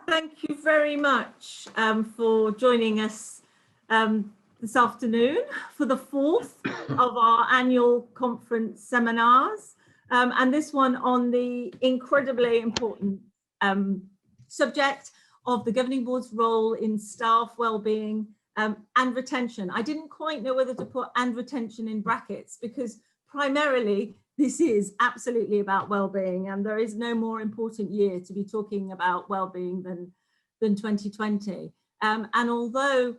Thank you very much for joining us this afternoon for the fourth of our annual conference seminars, and this one on the incredibly important subject of the Governing Board's role in staff wellbeing and retention. I didn't quite know whether to put "and retention" in brackets because primarily this is absolutely about well-being, and there is no more important year to be talking about well-being than 2020. And although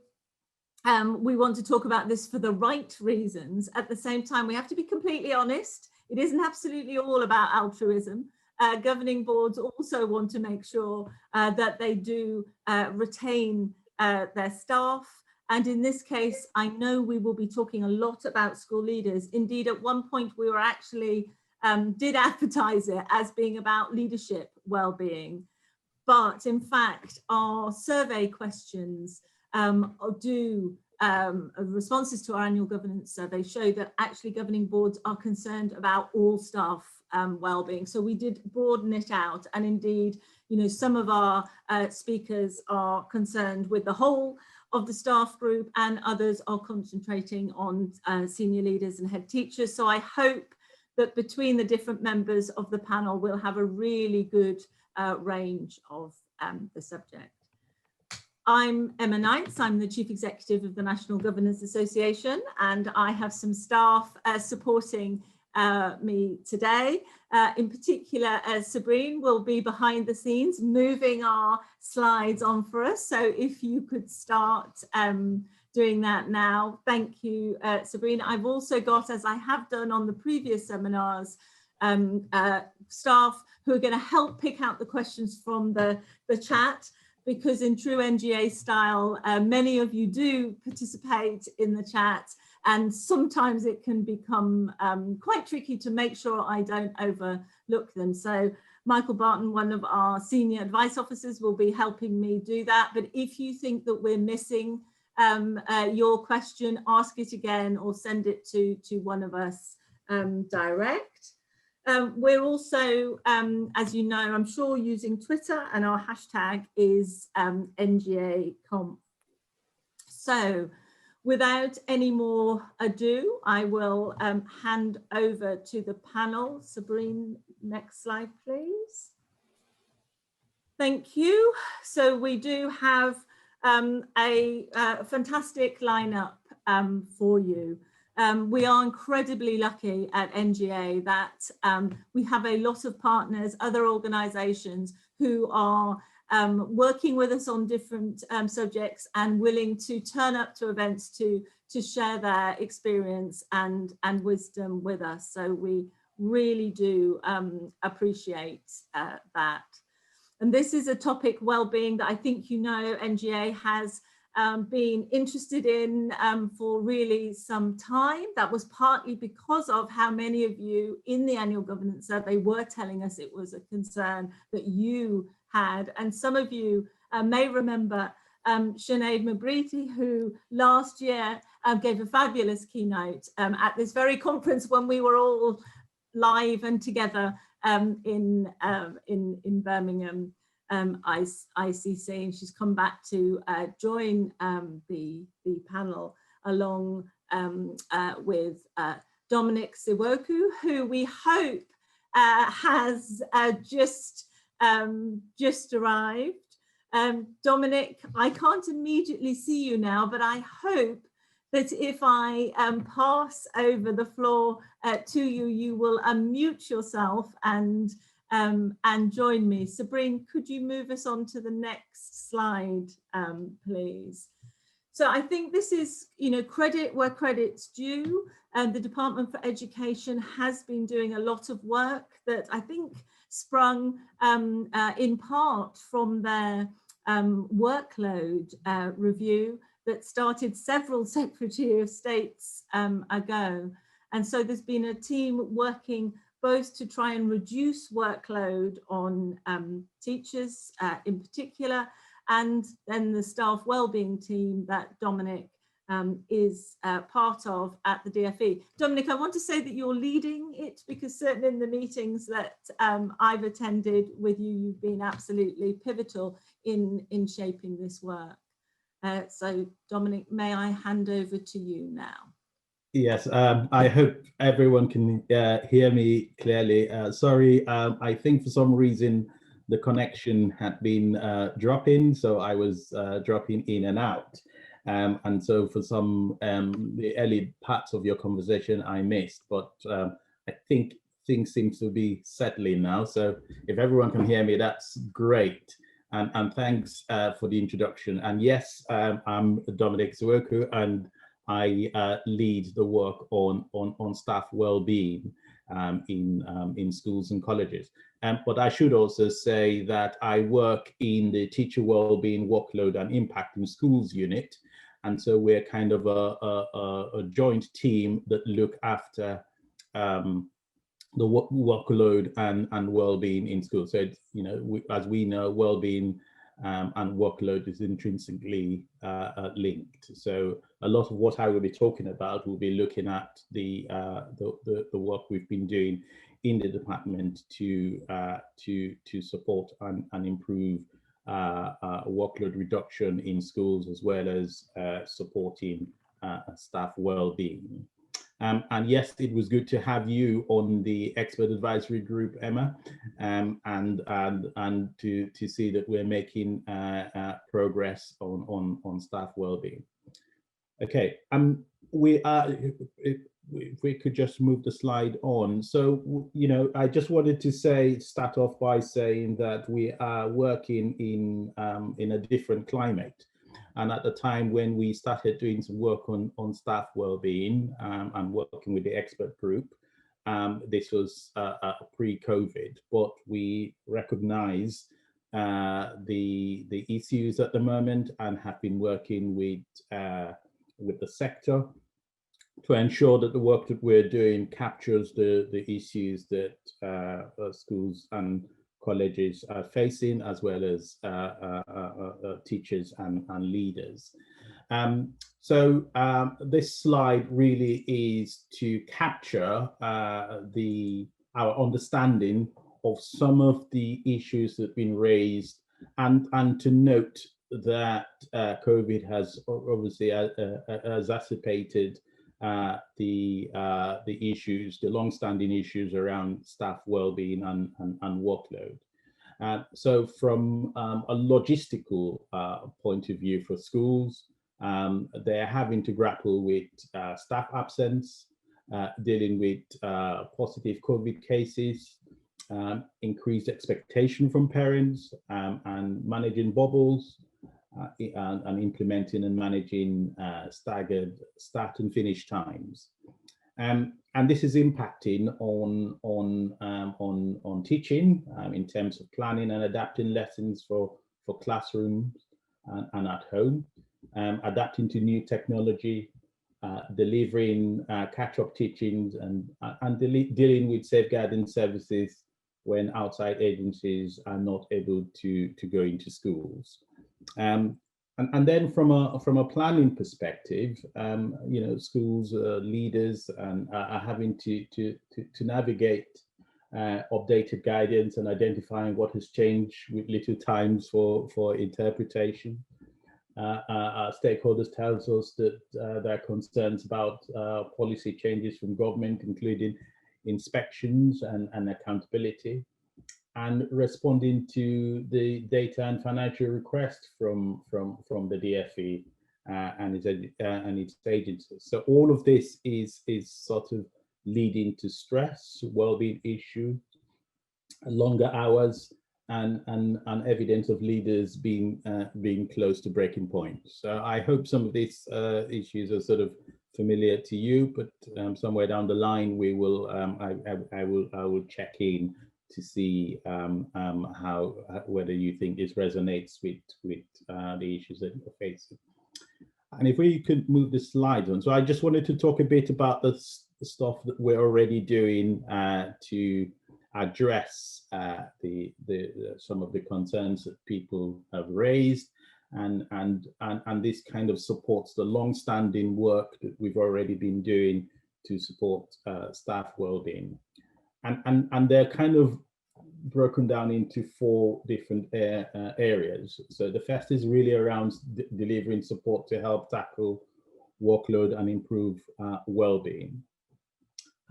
we want to talk about this for the right reasons, at the same time, we have to be completely honest. It isn't absolutely all about altruism. Governing boards also want to make sure that they do retain their staff. And in this case, I know we will be talking a lot about school leaders. Indeed, at one point we were actually, did advertise it as being about leadership well-being. But in fact, our survey questions responses to our annual governance survey show that actually governing boards are concerned about all staff well-being. So we did broaden it out, and indeed, some of our speakers are concerned with the whole of the staff group, and others are concentrating on senior leaders and head teachers. So I hope that between the different members of the panel, we'll have a really good range of the subject. I'm Emma Knights, I'm the Chief Executive of the National Governors Association, and I have some staff supporting me today. In particular, Sabrine will be behind the scenes moving our slides on for us. So if you could start doing that now. Thank you, Sabrine. I've also got, as I have done on the previous seminars, staff who are going to help pick out the questions from the chat, because in true NGA style, many of you do participate in the chat, and sometimes it can become quite tricky to make sure I don't overlook them. So Michael Barton, one of our senior advice officers, will be helping me do that. But if you think that we're missing your question, ask it again or send it to one of us direct. We're also, as you know, I'm sure, using Twitter, and our hashtag is NGAConf. So without any more ado, I will hand over to the panel. Sabrine, next slide, please. Thank you. So we do have a fantastic lineup for you. We are incredibly lucky at NGA that we have a lot of partners, other organisations who are working with us on different subjects and willing to turn up to events to share their experience and wisdom with us. So we really do appreciate that. And this is a topic, well-being, that I think NGA has been interested in for really some time. That was partly because of how many of you in the annual governance survey were telling us it was a concern that you had. And some of you may remember Sinead Mabriti, who last year gave a fabulous keynote at this very conference when we were all live and together in Birmingham. ICC, and she's come back to join the panel along with Dominic Siwoku, who we hope has just arrived. Dominic, I can't immediately see you now, but I hope that if I pass over the floor to you, you will unmute yourself and join me. Sabrine, could you move us on to the next slide, please? So I think this is, credit where credit's due. And the Department for Education has been doing a lot of work that I think sprung in part from their workload review that started several Secretary of States ago. And so there's been a team working both to try and reduce workload on teachers in particular, and then the staff wellbeing team that Dominic is part of at the DFE. Dominic, I want to say that you're leading it, because certainly in the meetings that I've attended with you, you've been absolutely pivotal in shaping this work. So Dominic, may I hand over to you now? Yes, I hope everyone can hear me clearly. Sorry, I think for some reason the connection had been dropping, so I was dropping in and out. And so for some the early parts of your conversation I missed, but I think things seem to be settling now. So if everyone can hear me, that's great. And thanks for the introduction. And yes, I'm Dominic Ziwoku, and I lead the work on staff well-being in schools and colleges. But I should also say that I work in the teacher well-being workload and impact in schools unit. And so we're kind of a joint team that look after the workload and well-being in schools. So it's, you know, as we know, well-being and workload is intrinsically linked. So a lot of what I will be talking about will be looking at the work we've been doing in the department to support and improve workload reduction in schools, as well as supporting staff well-being. And yes, it was good to have you on the expert advisory group, Emma, and to see that we're making progress on staff well-being. Okay, we are. If we could just move the slide on. So, you know, I just wanted to start off by saying that we are working in a different climate. And at the time when we started doing some work on staff well-being and working with the expert group, this was pre-COVID, but we recognize the issues at the moment and have been working with the sector to ensure that the work that we're doing captures the issues that schools and colleges are facing, as well as teachers and leaders. So this slide really is to capture our understanding of some of the issues that have been raised, and to note that COVID has obviously exacerbated the issues, the long-standing issues around staff well-being and workload. So from a logistical point of view for schools, they're having to grapple with staff absence, dealing with positive COVID cases, increased expectation from parents, and managing bubbles, and implementing and managing staggered start and finish times, and this is impacting on teaching in terms of planning and adapting lessons for classrooms and at home, adapting to new technology, delivering catch-up teachings, and dealing with safeguarding services when outside agencies are not able to go into schools. And then from a planning perspective, you know, schools leaders are having to navigate updated guidance and identifying what has changed with little times for interpretation. Our stakeholders tells us that there are concerns about policy changes from government, including inspections and accountability, and responding to the data and financial requests from the DFE and its agencies. So all of this is sort of leading to stress, well-being issues, longer hours, and evidence of leaders being close to breaking point. So I hope some of these issues are sort of familiar to you, but somewhere down the line we will I will check in to see how whether you think this resonates with the issues that you're facing. And if we could move the slides on. So I just wanted to talk a bit about the stuff that we're already doing to address some of the concerns that people have raised. and this kind of supports the long-standing work that we've already been doing to support staff well-being. And they're kind of broken down into 4 different areas. So the first is really around delivering support to help tackle workload and improve well-being.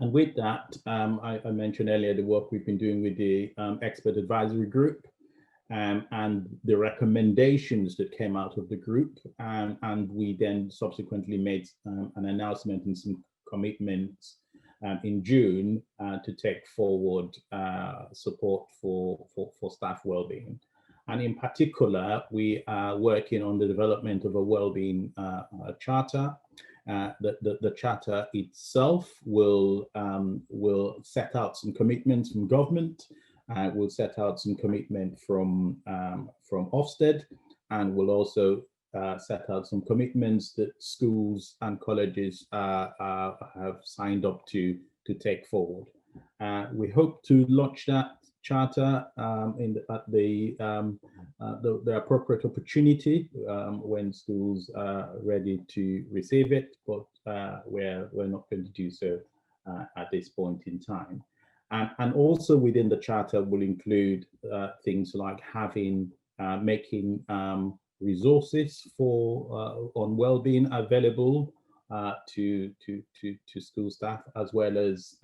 And with that, I mentioned earlier the work we've been doing with the expert advisory group and the recommendations that came out of the group. And we then subsequently made an announcement and some commitments in June to take forward support for staff well-being. And in particular, we are working on the development of a well-being charter. The charter itself will set out some commitments from government, will set out some commitment from Ofsted, and will also set out some commitments that schools and colleges have signed up to take forward. We hope to launch that charter at the appropriate opportunity when schools are ready to receive it, but we're not going to do so at this point in time. And also within the charter will include things like making resources for on well-being available to school staff, as well as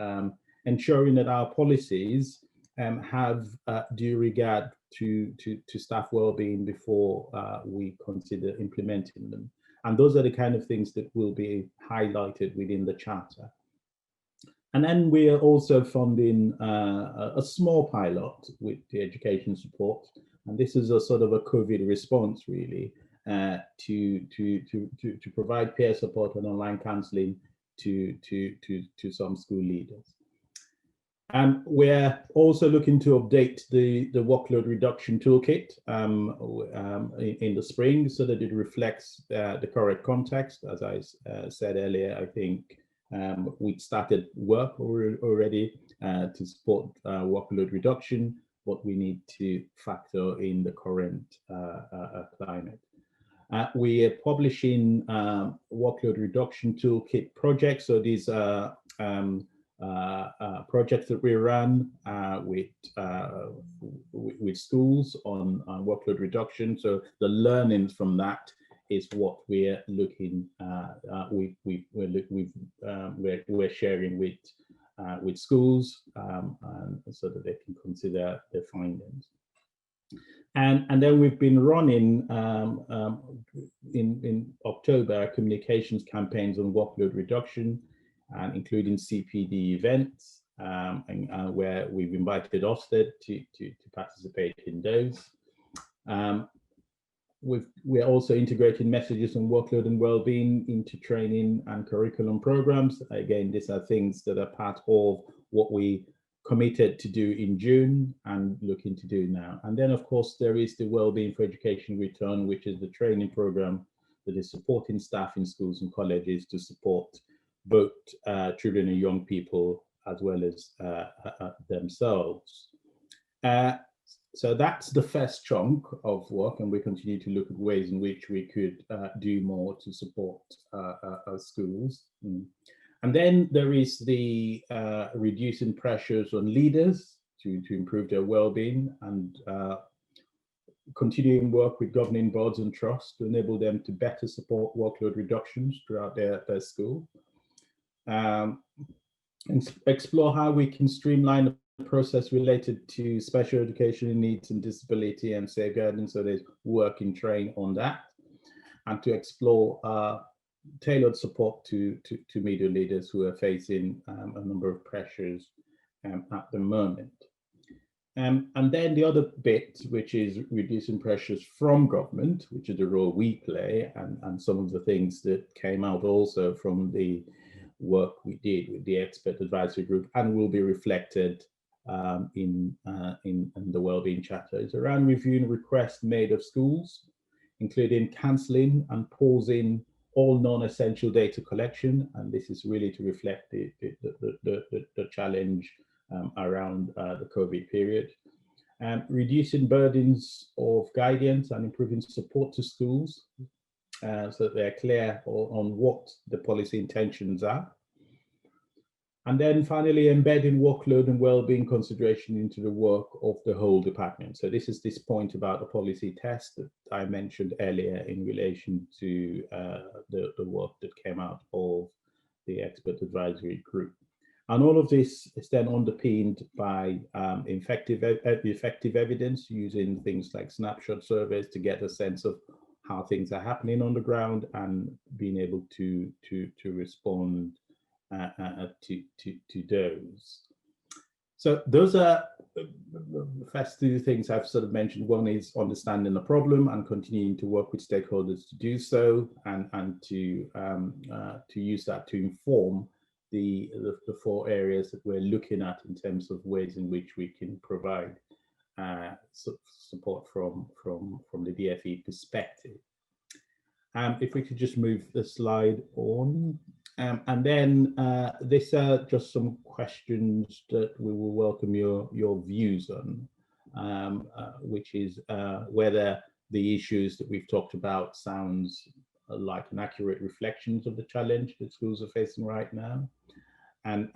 ensuring that our policies have due regard to staff well-being before we consider implementing them. And those are the kind of things that will be highlighted within the charter. And then we are also funding a small pilot with the education support. And this is a sort of a COVID response, really, to provide peer support and online counseling to some school leaders. We're also looking to update the workload reduction toolkit in the spring so that it reflects the correct context. As I said earlier, I think we started work already to support workload reduction, but we need to factor in the current climate. We are publishing workload reduction toolkit projects. So these are projects that we run with schools on workload reduction. So the learnings from that is what we're looking we're sharing with schools, and so that they can consider their findings. And then we've been running in October communications campaigns on workload reduction, including CPD events, where we've invited Ofsted to participate in those. We're also integrating messages on workload and well-being into training and curriculum programs. Again, these are things that are part of what we committed to do in June and looking to do now. And then, of course, there is the Wellbeing for Education Return, which is the training program that is supporting staff in schools and colleges to support both children and young people as well as themselves. So that's the first chunk of work, and we continue to look at ways in which we could do more to support our schools. And then there is the reducing pressures on leaders to improve their well-being, and continuing work with governing boards and trusts to enable them to better support workload reductions throughout their school. And explore how we can streamline the process related to special education needs and disability and safeguarding, so there's work in train on that, and to explore tailored support to media leaders who are facing a number of pressures at the moment. And then the other bit, which is reducing pressures from government, which is the role we play, and some of the things that came out also from the work we did with the expert advisory group and will be reflected in the Wellbeing Charter, is around reviewing requests made of schools, including cancelling and pausing all non-essential data collection. And this is really to reflect the challenge around the COVID period. Reducing burdens of guidance and improving support to schools so that they're clear on what the policy intentions are. And then finally, embedding workload and well-being consideration into the work of the whole department. So this is this point about the policy test that I mentioned earlier in relation to the work that came out of the expert advisory group. And all of this is then underpinned by effective evidence using things like snapshot surveys to get a sense of how things are happening on the ground and being able to respond to those. So those are the first two things I've sort of mentioned. One is understanding the problem and continuing to work with stakeholders to do so, and to use that to inform the four areas that we're looking at in terms of ways in which we can provide support from the DFE perspective. If we could just move the slide on. And then these are just some questions that we will welcome your views on, which is whether the issues that we've talked about sounds like an accurate reflection of the challenge that schools are facing right now, and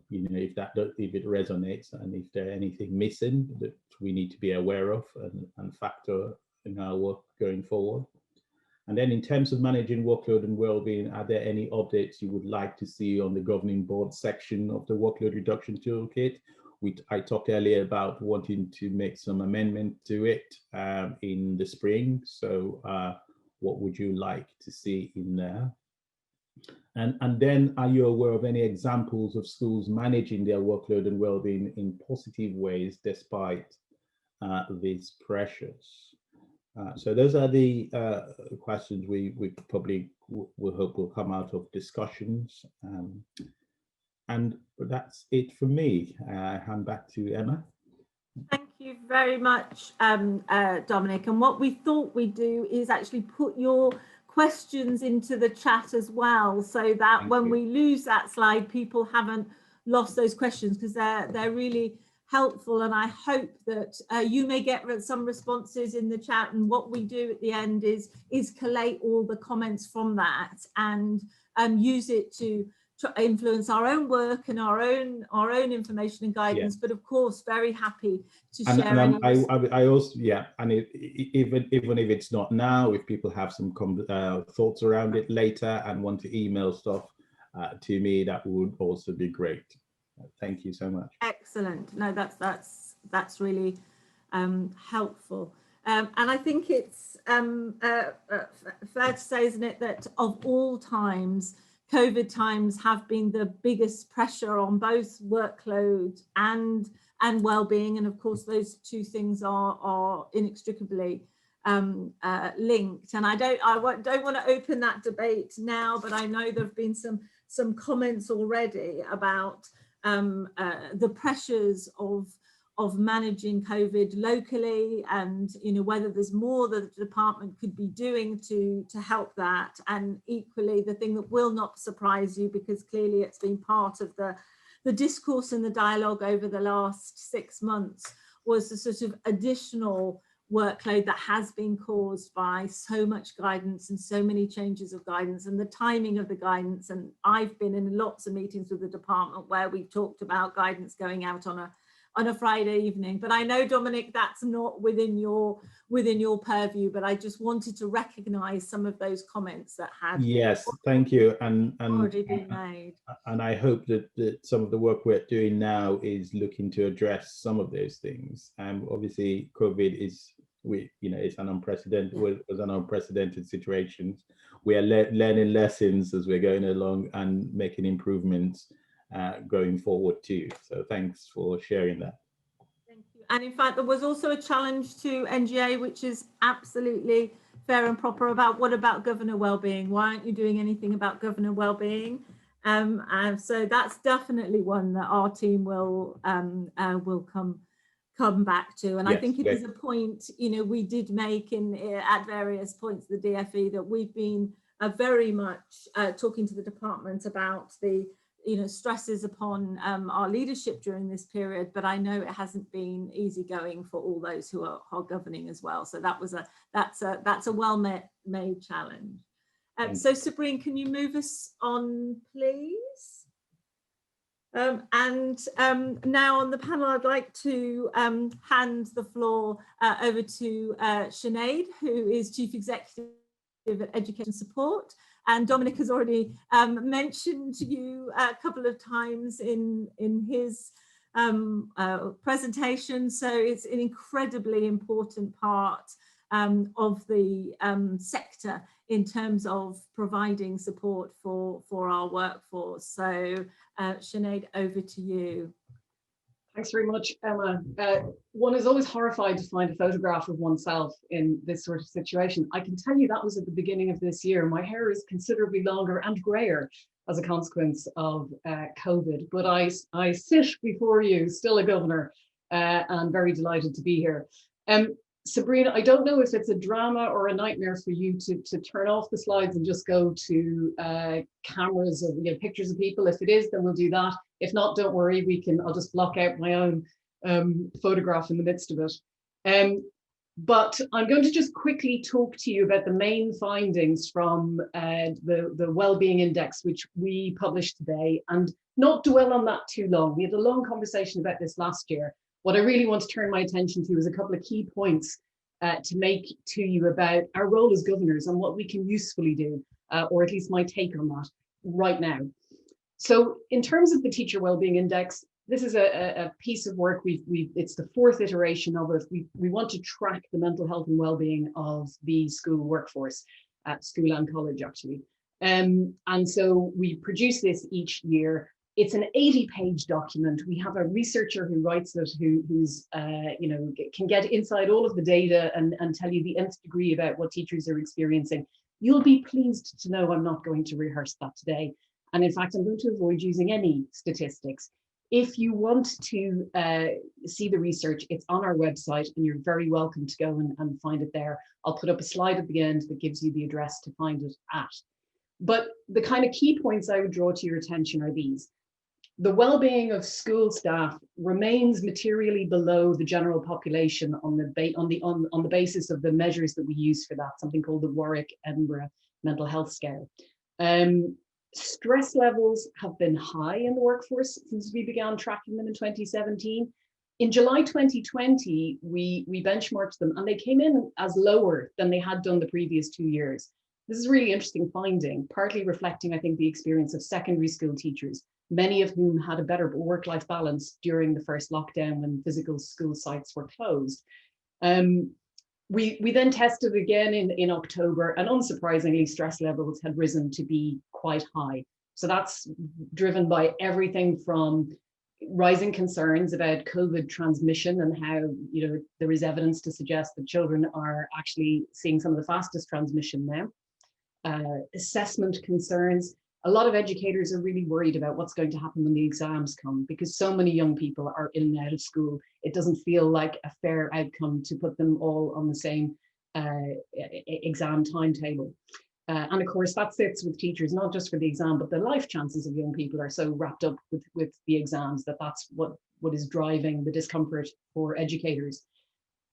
you know, if it resonates, and if there's anything missing that we need to be aware of and factor in our work going forward. And then in terms of managing workload and well-being, are there any updates you would like to see on the governing board section of the workload reduction toolkit? I talked earlier about wanting to make some amendment to it in the spring. So what would you like to see in there? And then, are you aware of any examples of schools managing their workload and well-being in positive ways despite these pressures? So those are the questions we probably will hope will come out of discussions. And that's it for me. I hand back to Emma. Thank you very much, Dominic. And what we thought we'd do is actually put your questions into the chat as well, so that when we lose that slide, people haven't lost those questions, because they're really helpful. And I hope that you may get some responses in the chat, and what we do at the end is collate all the comments from that and use it to influence our own work and our own information and guidance. But of course, very happy to share. I also, yeah, and even if it's not now, if people have some thoughts around it later and want to email stuff to me, that would also be great. Thank you so much. Excellent. No, that's really helpful. And I think it's fair to say, isn't it, that of all times, COVID times have been the biggest pressure on both workload and well-being, and of course those two things are inextricably linked. And I don't want to open that debate now, but I know there have been some comments already about the pressures of managing COVID locally, and whether there's more that the department could be doing to help that. And equally, the thing that will not surprise you, because clearly it's been part of the discourse and the dialogue over the last 6 months, was the sort of additional workload that has been caused by so much guidance and so many changes of guidance and the timing of the guidance. And I've been in lots of meetings with the department where we've talked about guidance going out on a Friday evening. But I know, Dominic, that's not within your purview, but I just wanted to recognize some of those comments that had thank you, and already been made. And I hope that some of the work we're doing now is looking to address some of those things. Obviously COVID is, it's an unprecedented situation. We are learning lessons as we're going along and making improvements going forward too. So thanks for sharing that. Thank you. And in fact, there was also a challenge to NGA, which is absolutely fair and proper, about what about governor wellbeing? Why aren't you doing anything about governor wellbeing? And so that's definitely one that our team will come back to. And yes, I think it is a point, we did make at various points the DFE, that we've been very much talking to the department about the stresses upon our leadership during this period, but I know it hasn't been easygoing for all those who are governing as well. So that's a well-made challenge. So Sabrine, can you move us on, please? Now on the panel, I'd like to hand the floor over to Sinead, who is Chief Executive at Education Support. And Dominic has already mentioned you a couple of times in his presentation. So it's an incredibly important part of the sector in terms of providing support for our workforce. So Sinead, over to you. Thanks very much, Emma. One is always horrified to find a photograph of oneself in this sort of situation. I can tell you that was at the beginning of this year. My hair is considerably longer and grayer as a consequence of COVID, but I sit before you, still a governor, and very delighted to be here. Sabrina, I don't know if it's a drama or a nightmare for you to turn off the slides and just go to cameras or pictures of people. If it is, then we'll do that. If not, don't worry, I'll just block out my own photograph in the midst of it. But I'm going to just quickly talk to you about the main findings from the Wellbeing Index, which we published today, and not dwell on that too long. We had a long conversation about this last year. What I really want to turn my attention to is a couple of key points to make to you about our role as governors and what we can usefully do, or at least my take on that right now. So in terms of the Teacher Wellbeing Index, this is a piece of work. It's the fourth iteration of it. We want to track the mental health and well-being of the school workforce, at school and college actually. And so we produce this each year. It's an 80-page document. We have a researcher who writes it, who's can get inside all of the data and tell you the nth degree about what teachers are experiencing. You'll be pleased to know I'm not going to rehearse that today. And in fact, I'm going to avoid using any statistics. If you want to see the research, it's on our website and you're very welcome to go and find it there. I'll put up a slide at the end that gives you the address to find it at. But the kind of key points I would draw to your attention are these. The well-being of school staff remains materially below the general population on the basis of the measures that we use for that, something called the Warwick-Edinburgh Mental Health Scale. Stress levels have been high in the workforce since we began tracking them in 2017. In July 2020, we benchmarked them and they came in as lower than they had done the previous 2 years. This is a really interesting finding, partly reflecting, I think, the experience of secondary school teachers, many of whom had a better work-life balance during the first lockdown when physical school sites were closed. We then tested again in October, and unsurprisingly, stress levels had risen to be quite high. So that's driven by everything from rising concerns about COVID transmission and how there is evidence to suggest that children are actually seeing some of the fastest transmission now. Assessment concerns. A lot of educators are really worried about what's going to happen when the exams come, because so many young people are in and out of school. It doesn't feel like a fair outcome to put them all on the same exam timetable. And of course, that sits with teachers, not just for the exam, but the life chances of young people are so wrapped up with the exams that's what is driving the discomfort for educators.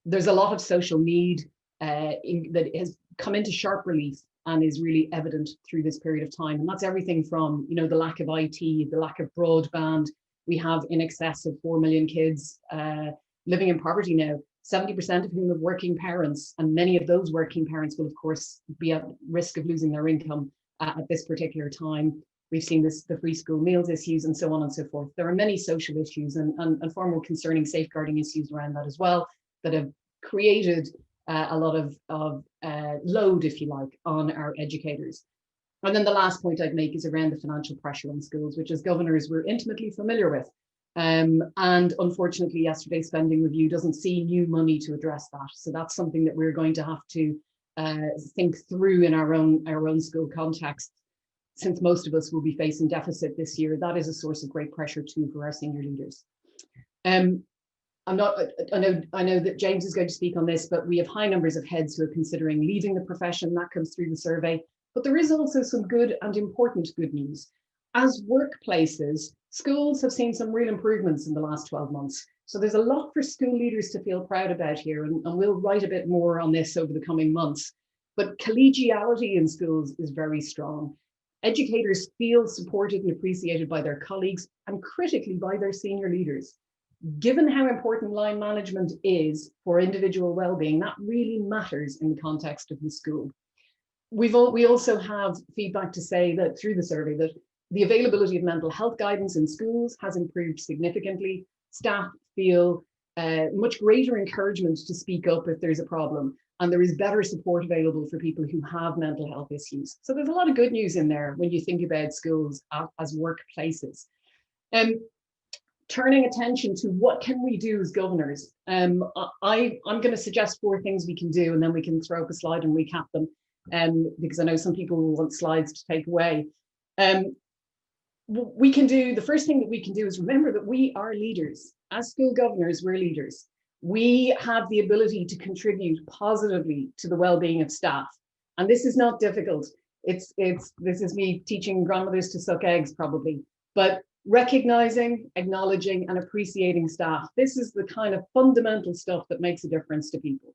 There's a lot of social need that has come into sharp relief and is really evident through this period of time. And that's everything from, the lack of IT, the lack of broadband. We have in excess of 4 million kids living in poverty now, 70% of whom have working parents. And many of those working parents will, of course, be at risk of losing their income at this particular time. We've seen the free school meals issues and so on and so forth. There are many social issues and far more concerning safeguarding issues around that as well that have created a lot of load, if you like, on our educators. And then the last point I'd make is around the financial pressure on schools, which as governors we're intimately familiar with. And unfortunately, yesterday's spending review doesn't see new money to address that. So that's something that we're going to have to think through in our own school context. Since most of us will be facing deficit this year, that is a source of great pressure too for our senior leaders. I know that James is going to speak on this, but we have high numbers of heads who are considering leaving the profession. That comes through the survey. But there is also some good and important good news. As workplaces, schools have seen some real improvements in the last 12 months. So there's a lot for school leaders to feel proud about here, and we'll write a bit more on this over the coming months. But collegiality in schools is very strong. Educators feel supported and appreciated by their colleagues and critically by their senior leaders. Given how important line management is for individual well-being, that really matters in the context of the school. We also have feedback to say that through the survey that the availability of mental health guidance in schools has improved significantly. Staff feel much greater encouragement to speak up if there's a problem, and there is better support available for people who have mental health issues. So there's a lot of good news in there when you think about schools as workplaces. Turning attention to what can we do as governors. I'm going to suggest 4 things we can do, and then we can throw up a slide and recap them, because I know some people will want slides to take away. The first thing that we can do is remember that we are leaders. As school governors, we're leaders. We have the ability to contribute positively to the well-being of staff. And this is not difficult. This is me teaching grandmothers to suck eggs probably, but recognizing, acknowledging, and appreciating staff. This is the kind of fundamental stuff that makes a difference to people.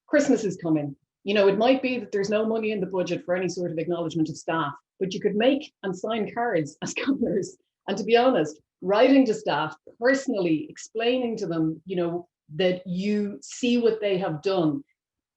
Christmas is coming. You know, it might be that there's no money in the budget for any sort of acknowledgement of staff, but you could make and sign cards as governors. And to be honest, writing to staff, personally explaining to them, you know, that you see what they have done.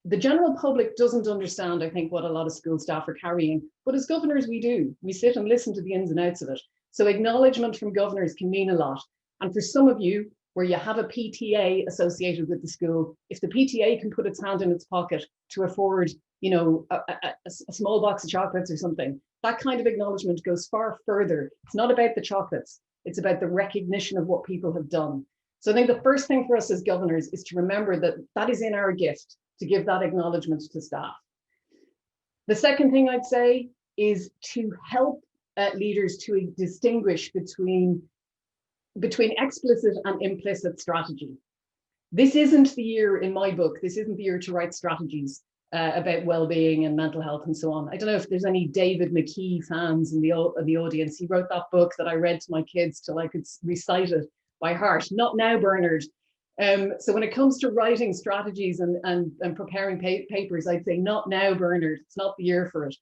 The general public doesn't understand, I think, what a lot of school staff are carrying, but as governors, we do. We sit and listen to the ins and outs of it. So acknowledgement from governors can mean a lot. And for some of you, where you have a PTA associated with the school, if the PTA can put its hand in its pocket to afford, you know, a small box of chocolates or something, that kind of acknowledgement goes far further. It's not about the chocolates. It's about the recognition of what people have done. So I think the first thing for us as governors is to remember that that is in our gift, to give that acknowledgement to staff. The second thing I'd say is to help leaders to distinguish between explicit and implicit strategy. This isn't the year, in my book, this isn't the year to write strategies about well-being and mental health and so on. I don't know if there's any David McKee fans in the audience. He wrote that book that I read to my kids till I could recite it by heart. Not now, Bernard. So when it comes to writing strategies and preparing papers, I'd say not now, Bernard. It's not the year for it.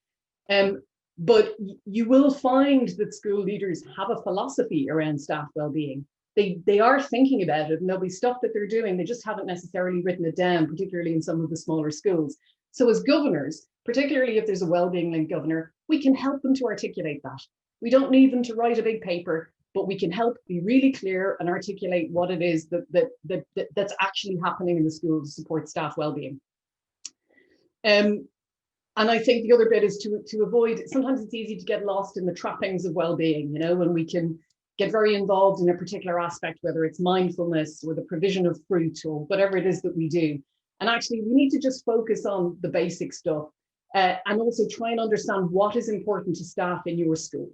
But you will find that school leaders have a philosophy around staff well-being. They are thinking about it, and there'll be stuff that they're doing. They just haven't necessarily written it down, particularly in some of the smaller schools. So as governors, particularly if there's a well-being linked governor, we can help them to articulate that. We don't need them to write a big paper, but we can help be really clear and articulate what it is that's actually happening in the school to support staff well-being. And I think the other bit is to avoid, sometimes it's easy to get lost in the trappings of well-being, you know, when we can get very involved in a particular aspect, whether it's mindfulness or the provision of fruit or whatever it is that we do. And actually, we need to just focus on the basic stuff and also try and understand what is important to staff in your school,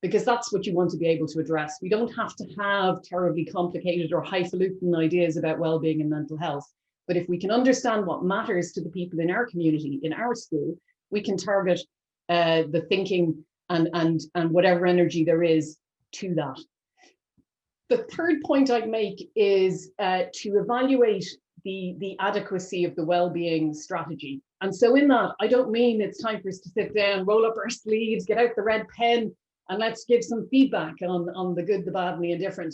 because that's what you want to be able to address. We don't have to have terribly complicated or highfalutin ideas about well-being and mental health. But if we can understand what matters to the people in our community, in our school, we can target the thinking and whatever energy there is to that. The third point I'd make is to evaluate the adequacy of the well-being strategy. And so in that, I don't mean it's time for us to sit down, roll up our sleeves, get out the red pen, and let's give some feedback on the good, the bad, and the indifferent.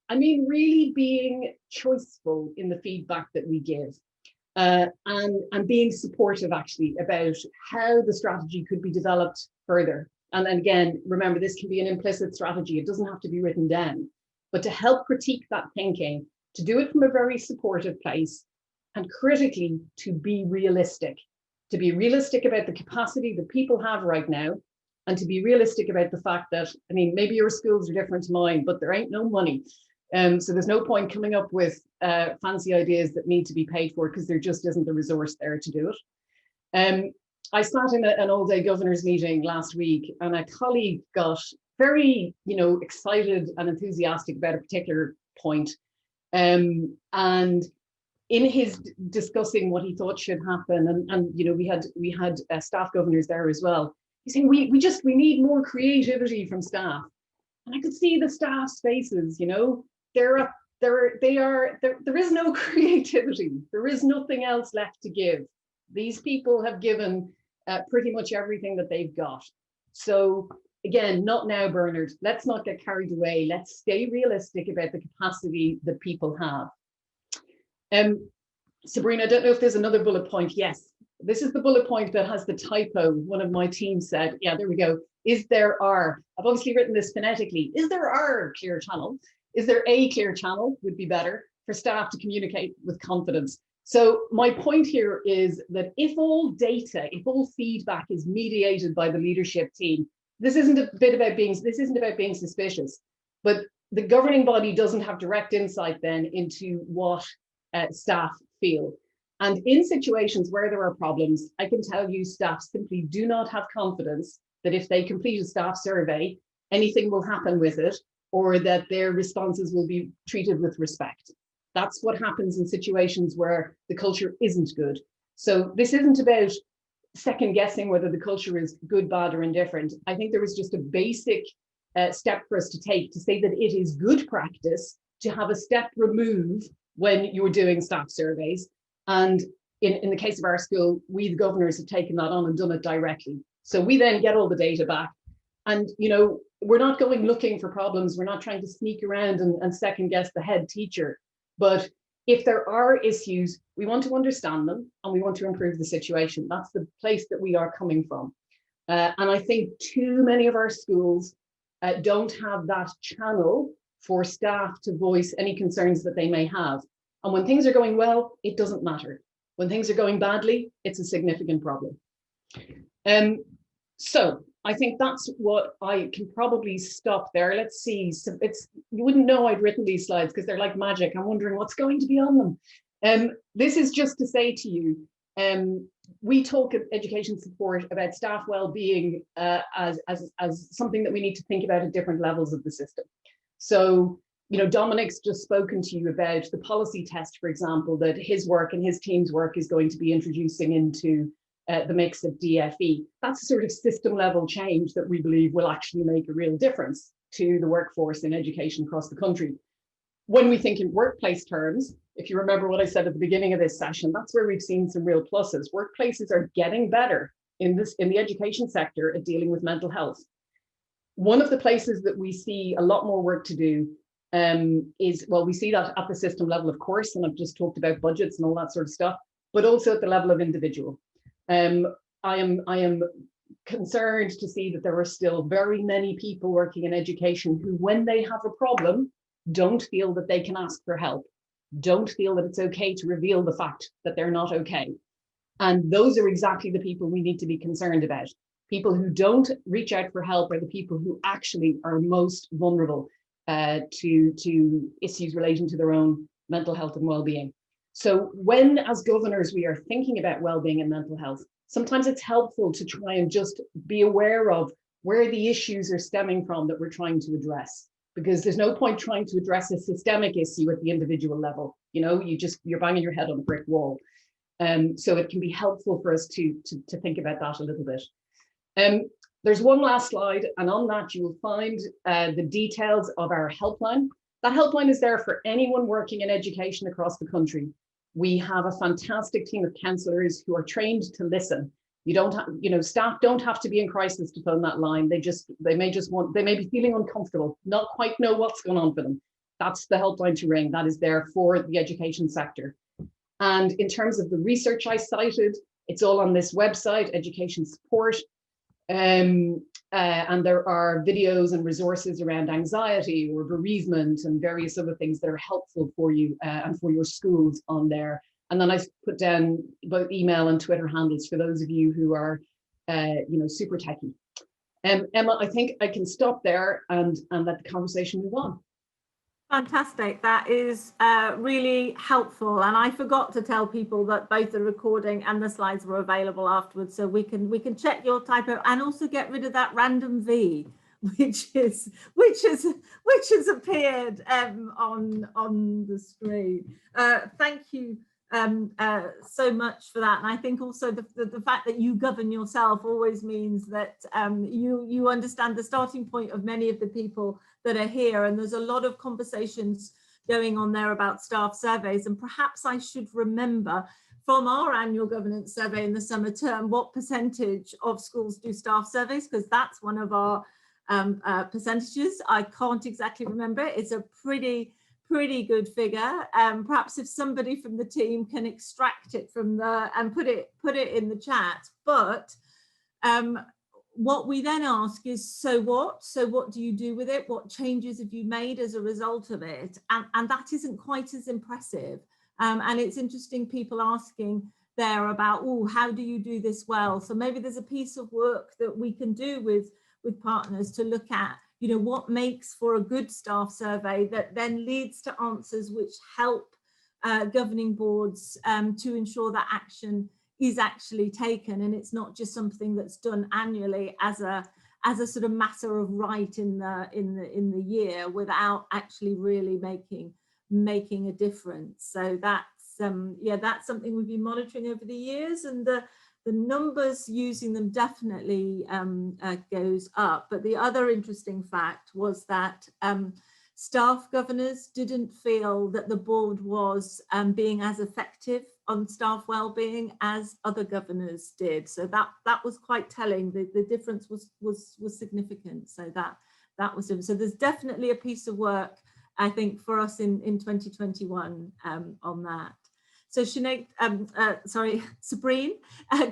I mean, really being choiceful in the feedback that we give. And being supportive actually about how the strategy could be developed further. And again, remember, this can be an implicit strategy. It doesn't have to be written down, but to help critique that thinking, to do it from a very supportive place, and critically to be realistic about the capacity that people have right now, and to be realistic about the fact that, I mean, maybe your schools are different to mine, but there ain't no money. So there's no point coming up with fancy ideas that need to be paid for, because there just isn't the resource there to do it. I sat in an all-day governors meeting last week, and a colleague got very, excited and enthusiastic about a particular point. And in his discussing what he thought should happen, and we had staff governors there as well, He's saying we need more creativity from staff. And I could see the staff's faces, you know, there is no creativity. There is nothing else left to give. These people have given pretty much everything that they've got. So again, not now, Bernard. Let's not get carried away. Let's stay realistic about the capacity that people have. Sabrina, I don't know if there's another bullet point. Yes, this is the bullet point that has the typo. One of my team said, yeah, there we go. Is there are? I've obviously written this phonetically. Is there are clear channel? Is there a clear channel would be better for staff to communicate with confidence. So my point here is that if all data, if all feedback is mediated by the leadership team, this isn't about being suspicious, but the governing body doesn't have direct insight then into what staff feel. And in situations where there are problems, I can tell you staff simply do not have confidence that if they complete a staff survey, anything will happen with it, or that their responses will be treated with respect. That's what happens in situations where the culture isn't good. So this isn't about second guessing whether the culture is good, bad, or indifferent. I think there is just a basic step for us to take to say that it is good practice to have a step remove when you're doing staff surveys. And in the case of our school, we, the governors, have taken that on and done it directly. So we then get all the data back. And, you know, we're not going looking for problems. We're not trying to sneak around and second guess the head teacher. But if there are issues, we want to understand them and we want to improve the situation. That's the place that we are coming from. And I think too many of our schools don't have that channel for staff to voice any concerns that they may have. And when things are going well, it doesn't matter. When things are going badly, it's a significant problem. So I think that's what I can probably stop there. Let's see. So you wouldn't know I'd written these slides because they're like magic. I'm wondering what's going to be on them. This is just to say to you, we talk at Education Support about staff well-being as something that we need to think about at different levels of the system. So, you know, Dominic's just spoken to you about the policy test, for example, that his work and his team's work is going to be introducing into the mix of DFE. That's a sort of system level change that we believe will actually make a real difference to the workforce in education across the country. When we think in workplace terms, if you remember what I said at the beginning of this session, that's where we've seen some real pluses. Workplaces are getting better in the education sector at dealing with mental health. One of the places that we see a lot more work to do is, well, we see that at the system level, of course, and I've just talked about budgets and all that sort of stuff, but also at the level of individual. I am concerned to see that there are still very many people working in education who, when they have a problem, don't feel that they can ask for help, don't feel that it's okay to reveal the fact that they're not okay. And those are exactly the people we need to be concerned about. People who don't reach out for help are the people who actually are most vulnerable to issues relating to their own mental health and well-being. So when, as governors, we are thinking about well-being and mental health, sometimes it's helpful to try and just be aware of where the issues are stemming from that we're trying to address, because there's no point trying to address a systemic issue at the individual level. You know, you're banging your head on a brick wall. So it can be helpful for us to think about that a little bit. There's one last slide, and on that you will find the details of our helpline. That helpline is there for anyone working in education across the country. We have a fantastic team of counsellors who are trained to listen. Staff don't have to be in crisis to phone that line. They may be feeling uncomfortable, not quite know what's going on for them. That's the helpline to ring. That is there for the education sector. And in terms of the research I cited, it's all on this website, Education Support. And there are videos and resources around anxiety or bereavement and various other things that are helpful for you and for your schools on there. And then I put down both email and Twitter handles for those of you who are, super techie. Emma, I think I can stop there and let the conversation move on. Fantastic. That is really helpful. And I forgot to tell people that both the recording and the slides were available afterwards, so we can check your typo and also get rid of that random V, which has appeared on the screen. Thank you so much for that. And I think also the fact that you govern yourself always means that you understand the starting point of many of the people that are here. And there's a lot of conversations going on there about staff surveys. And perhaps I should remember from our annual governance survey in the summer term, what percentage of schools do staff surveys, because that's one of our percentages. I can't exactly remember. It's a pretty good figure. Perhaps if somebody from the team can extract it from the and put it in the chat. But what we then ask is, so what? So what do you do with it? What changes have you made as a result of it? And that isn't quite as impressive. And it's interesting people asking there about, oh, how do you do this well? So maybe there's a piece of work that we can do with partners to look at, you know, what makes for a good staff survey that then leads to answers which help governing boards to ensure that action is actually taken, and it's not just something that's done annually as a sort of matter of right in the year without actually really making a difference. So that's that's something we've been monitoring over the years, and the numbers using them definitely goes up. But the other interesting fact was that staff governors didn't feel that the board was being as effective on staff well-being as other governors did. So that was quite telling. The difference was significant. So that was so there's definitely a piece of work, I think, for us in 2021 on that. So Sinead, Sabrine,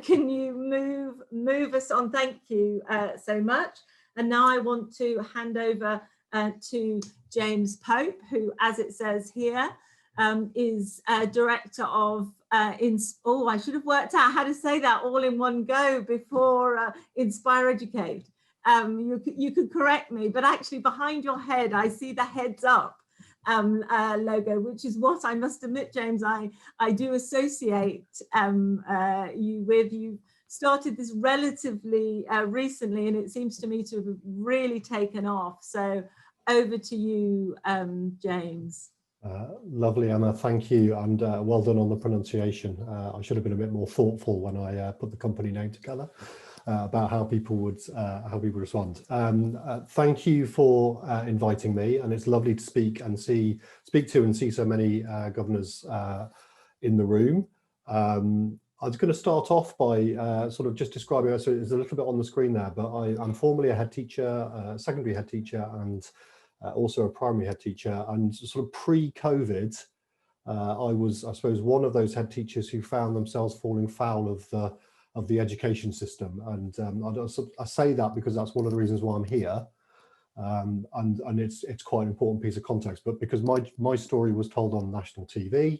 can you move us on? Thank you so much. And now I want to hand over to James Pope, who, as it says here, is director of I should have worked out how to say that all in one go before Inspire Educate. You could correct me, but actually behind your head, I see the heads up logo, which is what I must admit, James, I do associate you with. You started this relatively recently, and it seems to me to have really taken off. So over to you, James. Lovely, Emma, thank you, and well done on the pronunciation. I should have been a bit more thoughtful when I put the company name together about how people would respond. Thank you for inviting me, and it's lovely to speak to and see so many governors in the room. I was going to start off by sort of just describing, so it's a little bit on the screen there, but I'm formerly a head teacher, secondary head teacher, and also a primary head teacher. And sort of pre-COVID, I was, I suppose, one of those head teachers who found themselves falling foul of the education system. And I say that because that's one of the reasons why I'm here. And it's quite an important piece of context, but because my story was told on national TV.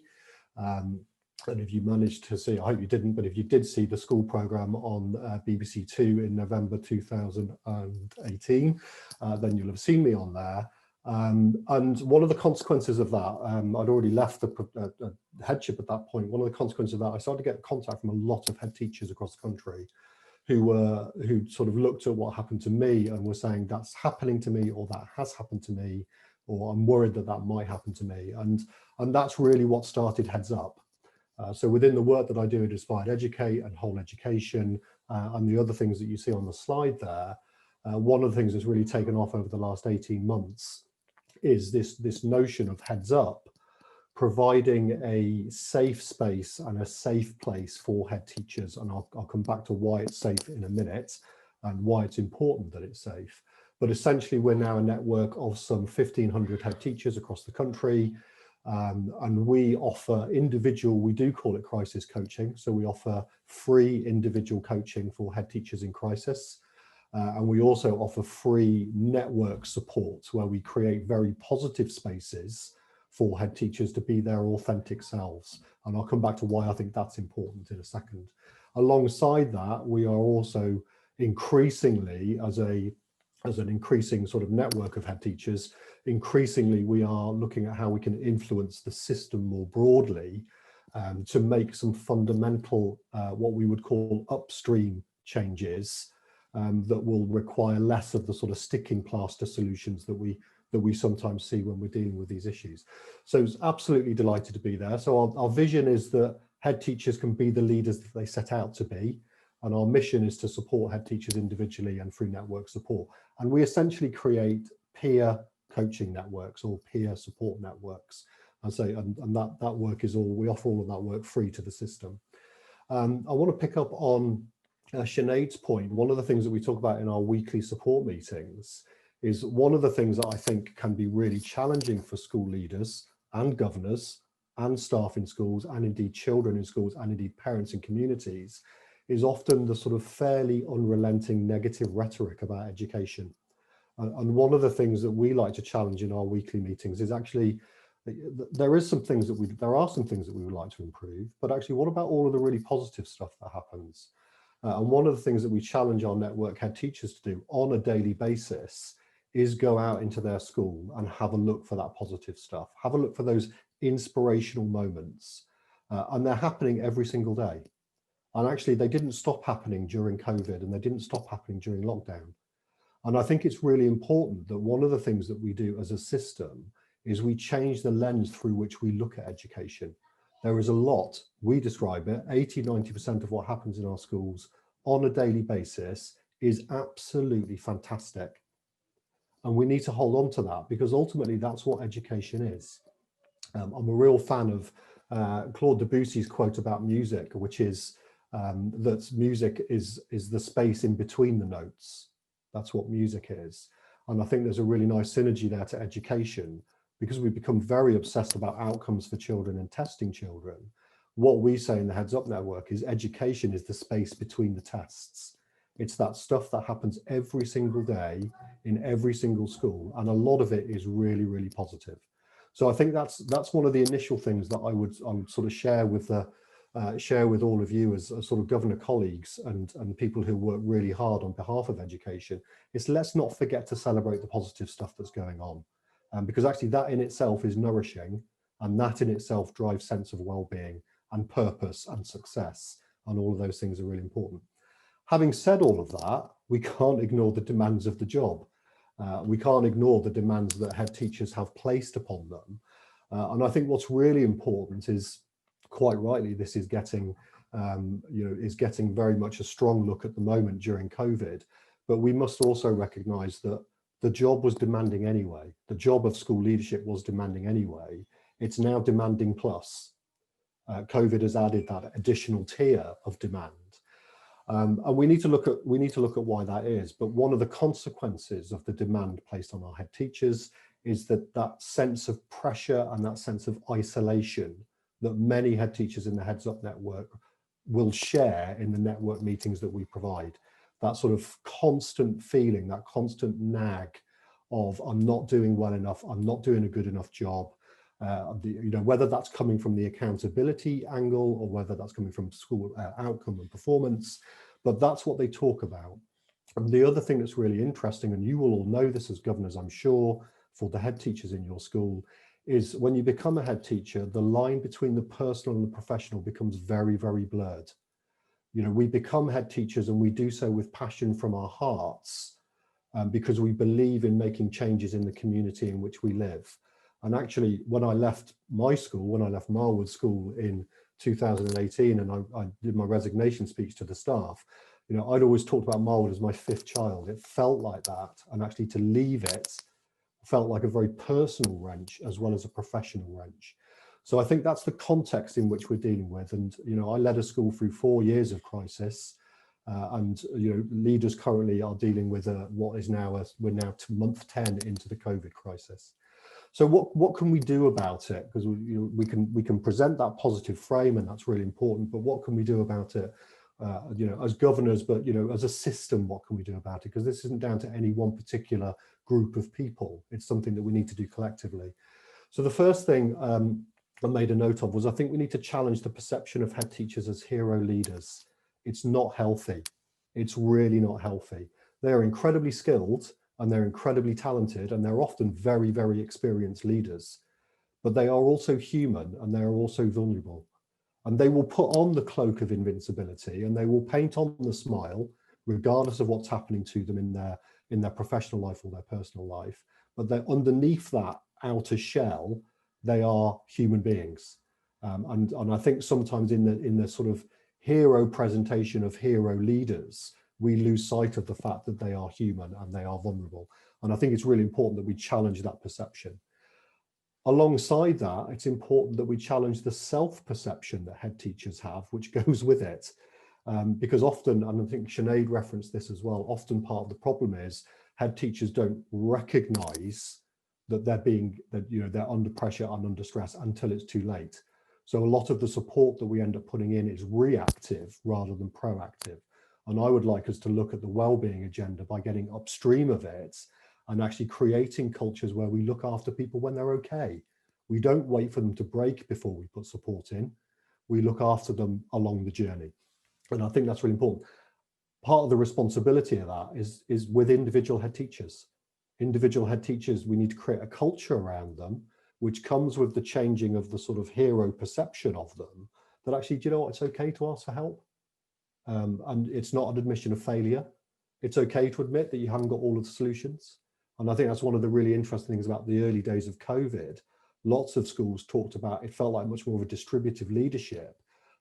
And if you managed to see, I hope you didn't, but if you did see the school programme on BBC Two in November 2018, then you'll have seen me on there. And one of the consequences of that, I'd already left the headship at that point. One of the consequences of that, I started to get contact from a lot of head teachers across the country who sort of looked at what happened to me and were saying that's happening to me, or that has happened to me, or I'm worried that that might happen to me. And that's really what started Heads Up. So within the work that I do at Inspire Educate and Whole Education and the other things that you see on the slide there, one of the things that's really taken off over the last 18 months is this notion of Heads Up, providing a safe space and a safe place for head teachers. And I'll come back to why it's safe in a minute and why it's important that it's safe. But essentially, we're now a network of some 1,500 head teachers across the country. And we offer individual, we do call it crisis coaching. So we offer free individual coaching for head teachers in crisis. And we also offer free network support where we create very positive spaces for head teachers to be their authentic selves. And I'll come back to why I think that's important in a second. Alongside that, we are also increasingly, as an increasing sort of network of head teachers, increasingly we are looking at how we can influence the system more broadly to make some fundamental, what we would call upstream changes that will require less of the sort of sticking plaster solutions that we that we sometimes see when we're dealing with these issues. So it's absolutely delighted to be there. So our vision is that head teachers can be the leaders that they set out to be. And our mission is to support head teachers individually and through network support. And we essentially create peer coaching networks or peer support networks. And so, and that work is all, we offer all of that work free to the system. I want to pick up on Sinead's point. One of the things that we talk about in our weekly support meetings is one of the things that I think can be really challenging for school leaders and governors and staff in schools, and indeed children in schools, and indeed parents in communities, is often the sort of fairly unrelenting negative rhetoric about education. And one of the things that we like to challenge in our weekly meetings is actually, there are some things that we would like to improve, but actually what about all of the really positive stuff that happens? And one of the things that we challenge our network head teachers to do on a daily basis is go out into their school and have a look for that positive stuff, have a look for those inspirational moments. And they're happening every single day. And actually they didn't stop happening during COVID, and they didn't stop happening during lockdown. And I think it's really important that one of the things that we do as a system is we change the lens through which we look at education. There is a lot, we describe it, 80–90% of what happens in our schools on a daily basis is absolutely fantastic. And we need to hold on to that, because ultimately that's what education is. I'm a real fan of Claude Debussy's quote about music, which is that music is the space in between the notes. That's what music is. And I think there's a really nice synergy there to education, because we become very obsessed about outcomes for children and testing children. What we say in the Heads Up Network is education is the space between the tests. It's that stuff that happens every single day in every single school. And a lot of it is really, really positive. So I think that's one of the initial things that I would sort of share with all of you as sort of governor colleagues and people who work really hard on behalf of education, is let's not forget to celebrate the positive stuff that's going on. Because actually that in itself is nourishing, and that in itself drives sense of well-being and purpose and success, and all of those things are really important. Having said all of that, we can't ignore the demands of the job. We can't ignore the demands that head teachers have placed upon them. And I think what's really important is, quite rightly, this is getting, is getting very much a strong look at the moment during COVID, but we must also recognise that the job was demanding anyway. The job of school leadership was demanding anyway. It's now demanding plus. COVID has added that additional tier of demand. And we need to look at why that is. But one of the consequences of the demand placed on our head teachers is that sense of pressure and that sense of isolation that many head teachers in the Heads Up Network will share in the network meetings that we provide. That sort of constant feeling, that constant nag of I'm not doing well enough, I'm not doing a good enough job. Whether that's coming from the accountability angle or whether that's coming from school outcome and performance, but that's what they talk about. And the other thing that's really interesting, and you will all know this as governors, I'm sure, for the head teachers in your school, is when you become a head teacher, the line between the personal and the professional becomes very, very blurred. We become head teachers, and we do so with passion from our hearts, because we believe in making changes in the community in which we live. And actually, when I left my school, when I left Marwood School in 2018, and I did my resignation speech to the staff, I'd always talked about Marwood as my fifth child. It felt like that. And actually to leave it felt like a very personal wrench as well as a professional wrench. So I think that's the context in which we're dealing with. And, I led a school through 4 years of crisis. And leaders currently are dealing with what is now, we're now to month 10 into the COVID crisis. So what can we do about it? Because we can present that positive frame, and that's really important. But what can we do about it? As governors, but as a system, what can we do about it? Because this isn't down to any one particular group of people. It's something that we need to do collectively. So the first thing I made a note of was I think we need to challenge the perception of head teachers as hero leaders. It's not healthy. It's really not healthy. They're incredibly skilled, and they're incredibly talented, and they're often very, very experienced leaders, but they are also human, and they are also vulnerable. And they will put on the cloak of invincibility, and they will paint on the smile, regardless of what's happening to them in their professional life or their personal life. but they're underneath that outer shell, they are human beings. And I think sometimes in the sort of hero presentation of hero leaders, we lose sight of the fact that they are human and they are vulnerable. And I think it's really important that we challenge that perception. Alongside that, it's important that we challenge the self-perception that head teachers have, which goes with it. Because often, and I think Sinead referenced this as well, often part of the problem is head teachers don't recognize that they're under pressure and under stress until it's too late. So a lot of the support that we end up putting in is reactive rather than proactive. And I would like us to look at the well-being agenda by getting upstream of it and actually creating cultures where we look after people when they're okay. We don't wait for them to break before we put support in. We look after them along the journey. And I think that's really important. Part of the responsibility of that is with individual head teachers. Individual head teachers, we need to create a culture around them, which comes with the changing of the sort of hero perception of them, that actually, do you know what, it's okay to ask for help. And it's not an admission of failure. It's okay to admit that you haven't got all of the solutions. And I think that's one of the really interesting things about the early days of COVID. Lots of schools talked about, it felt like much more of a distributive leadership.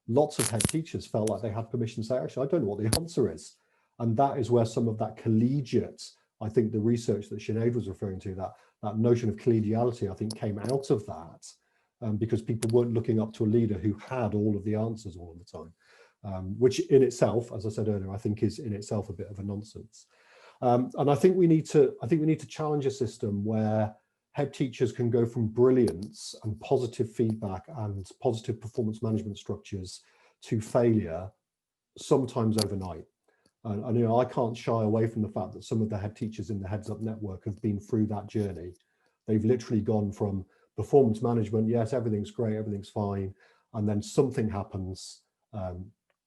Lots of head teachers felt like they had permission to say, actually, I don't know what the answer is. And that is where some of that collegiate, I think the research that Sinead was referring to, that notion of collegiality, I think came out of that, because people weren't looking up to a leader who had all of the answers all of the time, which in itself, as I said earlier, I think is in itself a bit of a nonsense. And I think we need to challenge a system where head teachers can go from brilliance and positive feedback and positive performance management structures to failure, sometimes overnight. And you know, I can't shy away from the fact that some of the head teachers in the Heads Up network have been through that journey. They've literally gone from performance management, yes, everything's great, everything's fine, and then something happens,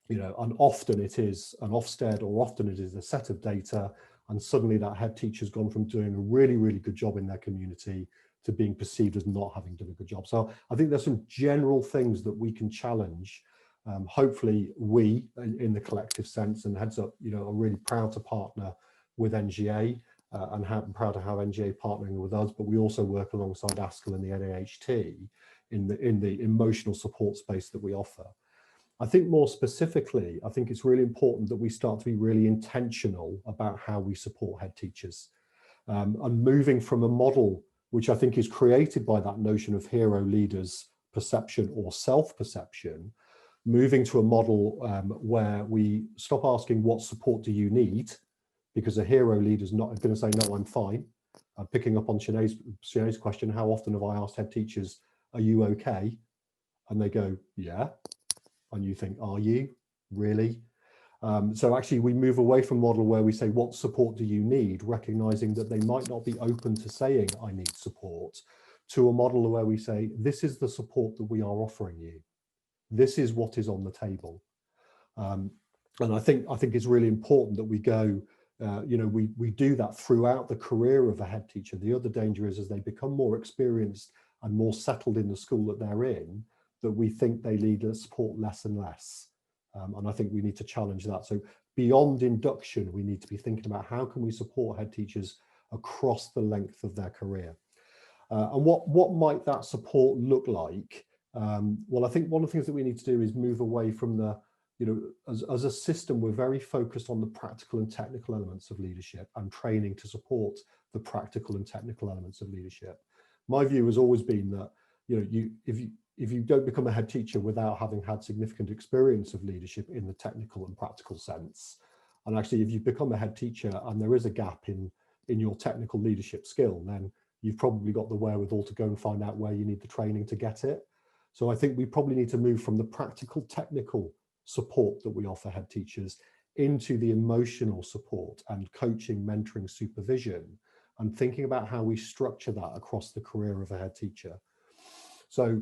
you know, and often it is an Ofsted, or often it is a set of data, and suddenly that head teacher's gone from doing a really, really good job in their community to being perceived as not having done a good job. So I think there's some general things that we can challenge. Hopefully we, in the collective sense, and Heads Up, you know, are really proud to partner with NGA, and proud to have NGA partnering with us, but we also work alongside ASCL and the NAHT in the emotional support space that we offer. I think more specifically, I think it's really important that we start to be really intentional about how we support head teachers, and moving from a model which I think is created by that notion of hero leaders perception or self-perception, moving to a model where we stop asking what support do you need, because a hero leader is not going to say, no, I'm fine. Picking up on Sinead's question, how often have I asked head teachers, are you okay? And they go, yeah. And you think, are you really? So actually we move away from a model where we say, what support do you need? Recognizing that they might not be open to saying, I need support, to a model where we say, this is the support that we are offering you. This is what is on the table. And I think it's really important that we go, you know, we do that throughout the career of a head teacher. The other danger is as they become more experienced and more settled in the school that they're in, that we think they need support less and less. And I think we need to challenge that. So beyond induction, we need to be thinking about how can we support head teachers across the length of their career. And what might that support look like? Well, I think one of the things that we need to do is move away from the, you know, as a system, we're very focused on the practical and technical elements of leadership and training to support the practical and technical elements of leadership. My view has always been that, you know, if you don't become a head teacher without having had significant experience of leadership in the technical and practical sense, and actually if you become a head teacher and there is a gap in your technical leadership skill, then you've probably got the wherewithal to go and find out where you need the training to get it. So I think we probably need to move from the practical technical support that we offer head teachers into the emotional support and coaching, mentoring, supervision, and thinking about how we structure that across the career of a head teacher. So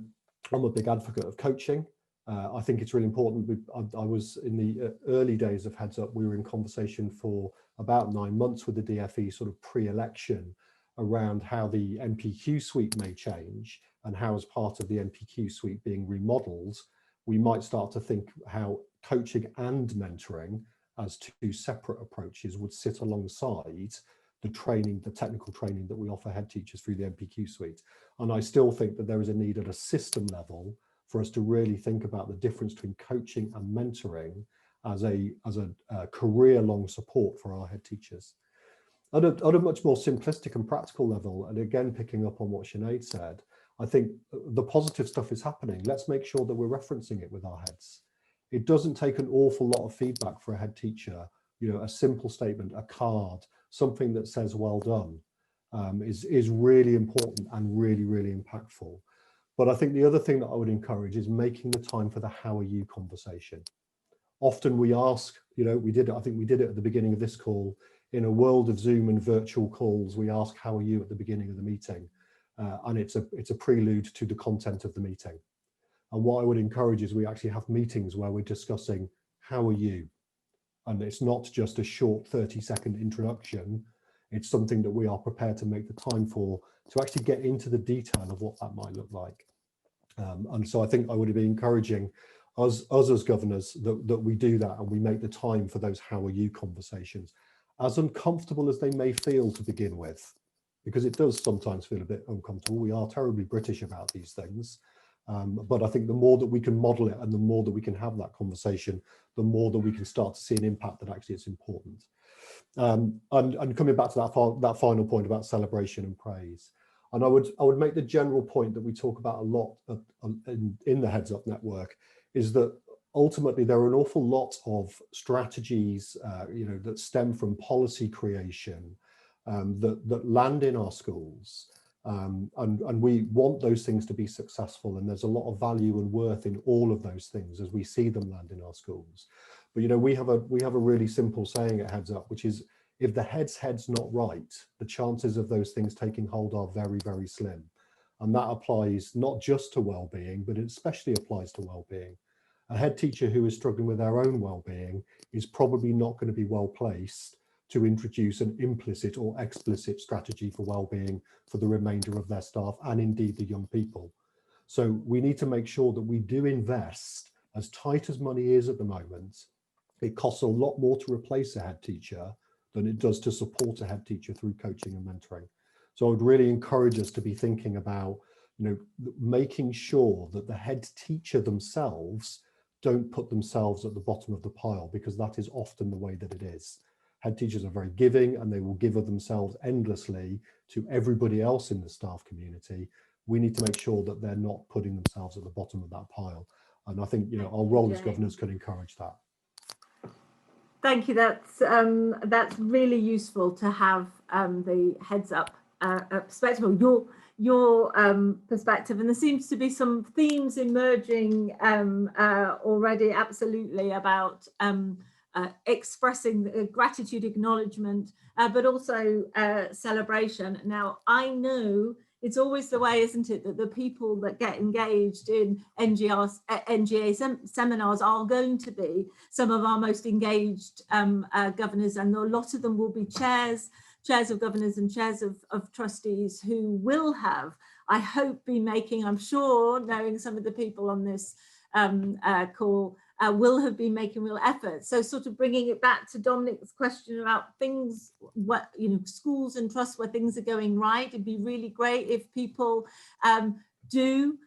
I'm a big advocate of coaching. I think it's really important. I was in the early days of Heads Up, we were in conversation for about 9 months with the DFE sort of pre-election around how the NPQ suite may change, and how as part of the NPQ suite being remodeled, we might start to think how coaching and mentoring as two separate approaches would sit alongside the training, the technical training that we offer head teachers through the NPQ suite. And I still think that there is a need at a system level for us to really think about the difference between coaching and mentoring as a career-long support for our head teachers. At a much more simplistic and practical level, and again, picking up on what Sinead said, I think the positive stuff is happening. Let's make sure that we're referencing it with our heads. It doesn't take an awful lot of feedback for a head teacher. You know, a simple statement, a card, something that says well done is really important and really, really impactful. But I think the other thing that I would encourage is making the time for the how are you conversation. Often we ask, you know, I think we did it at the beginning of this call. In a world of Zoom and virtual calls, we ask how are you at the beginning of the meeting, and it's a prelude to the content of the meeting. And what I would encourage is we actually have meetings where we're discussing how are you, and it's not just a short 30-second introduction. It's something that we are prepared to make the time for, to actually get into the detail of what that might look like. And so I think I would be encouraging us as governors that we do that, and we make the time for those how are you conversations, as uncomfortable as they may feel to begin with, because it does sometimes feel a bit uncomfortable. We are terribly British about these things. But I think the more that we can model it and the more that we can have that conversation, the more that we can start to see an impact that actually it's important. And coming back to that final point about celebration and praise, and I would make the general point that we talk about a lot in the Heads Up Network, is that ultimately there are an awful lot of strategies you know, that stem from policy creation that land in our schools. And we want those things to be successful, and there's a lot of value and worth in all of those things as we see them land in our schools. But you know, we have a really simple saying at Heads Up, which is, if the head's not right, the chances of those things taking hold are very, very slim. And that applies not just to well-being, but it especially applies to well-being. A head teacher who is struggling with their own well-being is probably not going to be well placed to introduce an implicit or explicit strategy for well-being for the remainder of their staff, and indeed the young people. So we need to make sure that we do invest, as tight as money is at the moment. It costs a lot more to replace a head teacher than it does to support a head teacher through coaching and mentoring. So I would really encourage us to be thinking about, you know, making sure that the head teacher themselves don't put themselves at the bottom of the pile, because that is often the way that it is. Head teachers are very giving, and they will give of themselves endlessly to everybody else in the staff community. We need to make sure that they're not putting themselves at the bottom of that pile. And I think, you know, our role as governors could encourage that. Thank you. That's really useful to have the Heads Up perspective, your perspective, and there seems to be some themes emerging already, absolutely, about expressing gratitude, acknowledgement, but also celebration. Now, I know it's always the way, isn't it, that the people that get engaged in NGA seminars are going to be some of our most engaged governors, and a lot of them will be chairs of governors and chairs of trustees who will have, I hope, be making, I'm sure, knowing some of the people on this call, will have been making real efforts. So sort of bringing it back to Dominic's question about things, what, you know, schools and trusts where things are going right. It'd be really great if people do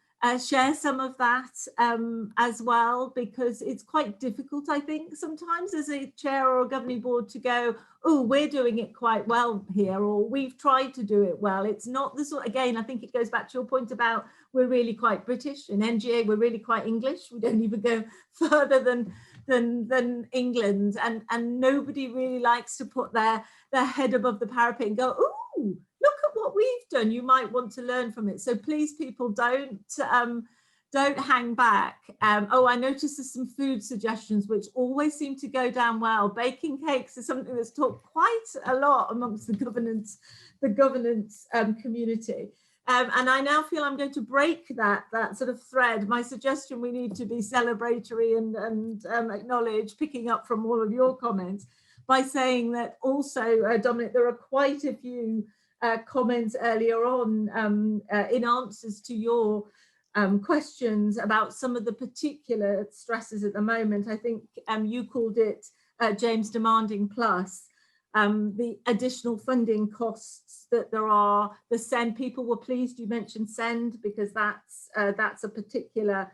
share some of that as well, because it's quite difficult, I think, sometimes as a chair or a governing board to go, oh, we're doing it quite well here, or we've tried to do it well. It's not the sort, again, I think it goes back to your point about we're really quite British. In NGA, we're really quite English. We don't even go further than England, and nobody really likes to put their head above the parapet and go, ooh, look at what we've done. You might want to learn from it. So please, people, don't hang back. Oh, I noticed there's some food suggestions which always seem to go down well. Baking cakes is something that's talked quite a lot amongst the governance community. And I now feel I'm going to break that sort of thread. My suggestion, we need to be celebratory and acknowledge, picking up from all of your comments, by saying that also, Dominic, there are quite a few comments earlier on in answers to your questions about some of the particular stresses at the moment. I think you called it, James, demanding plus. the additional funding costs that there are. The SEND, people were pleased you mentioned SEND, because that's a particular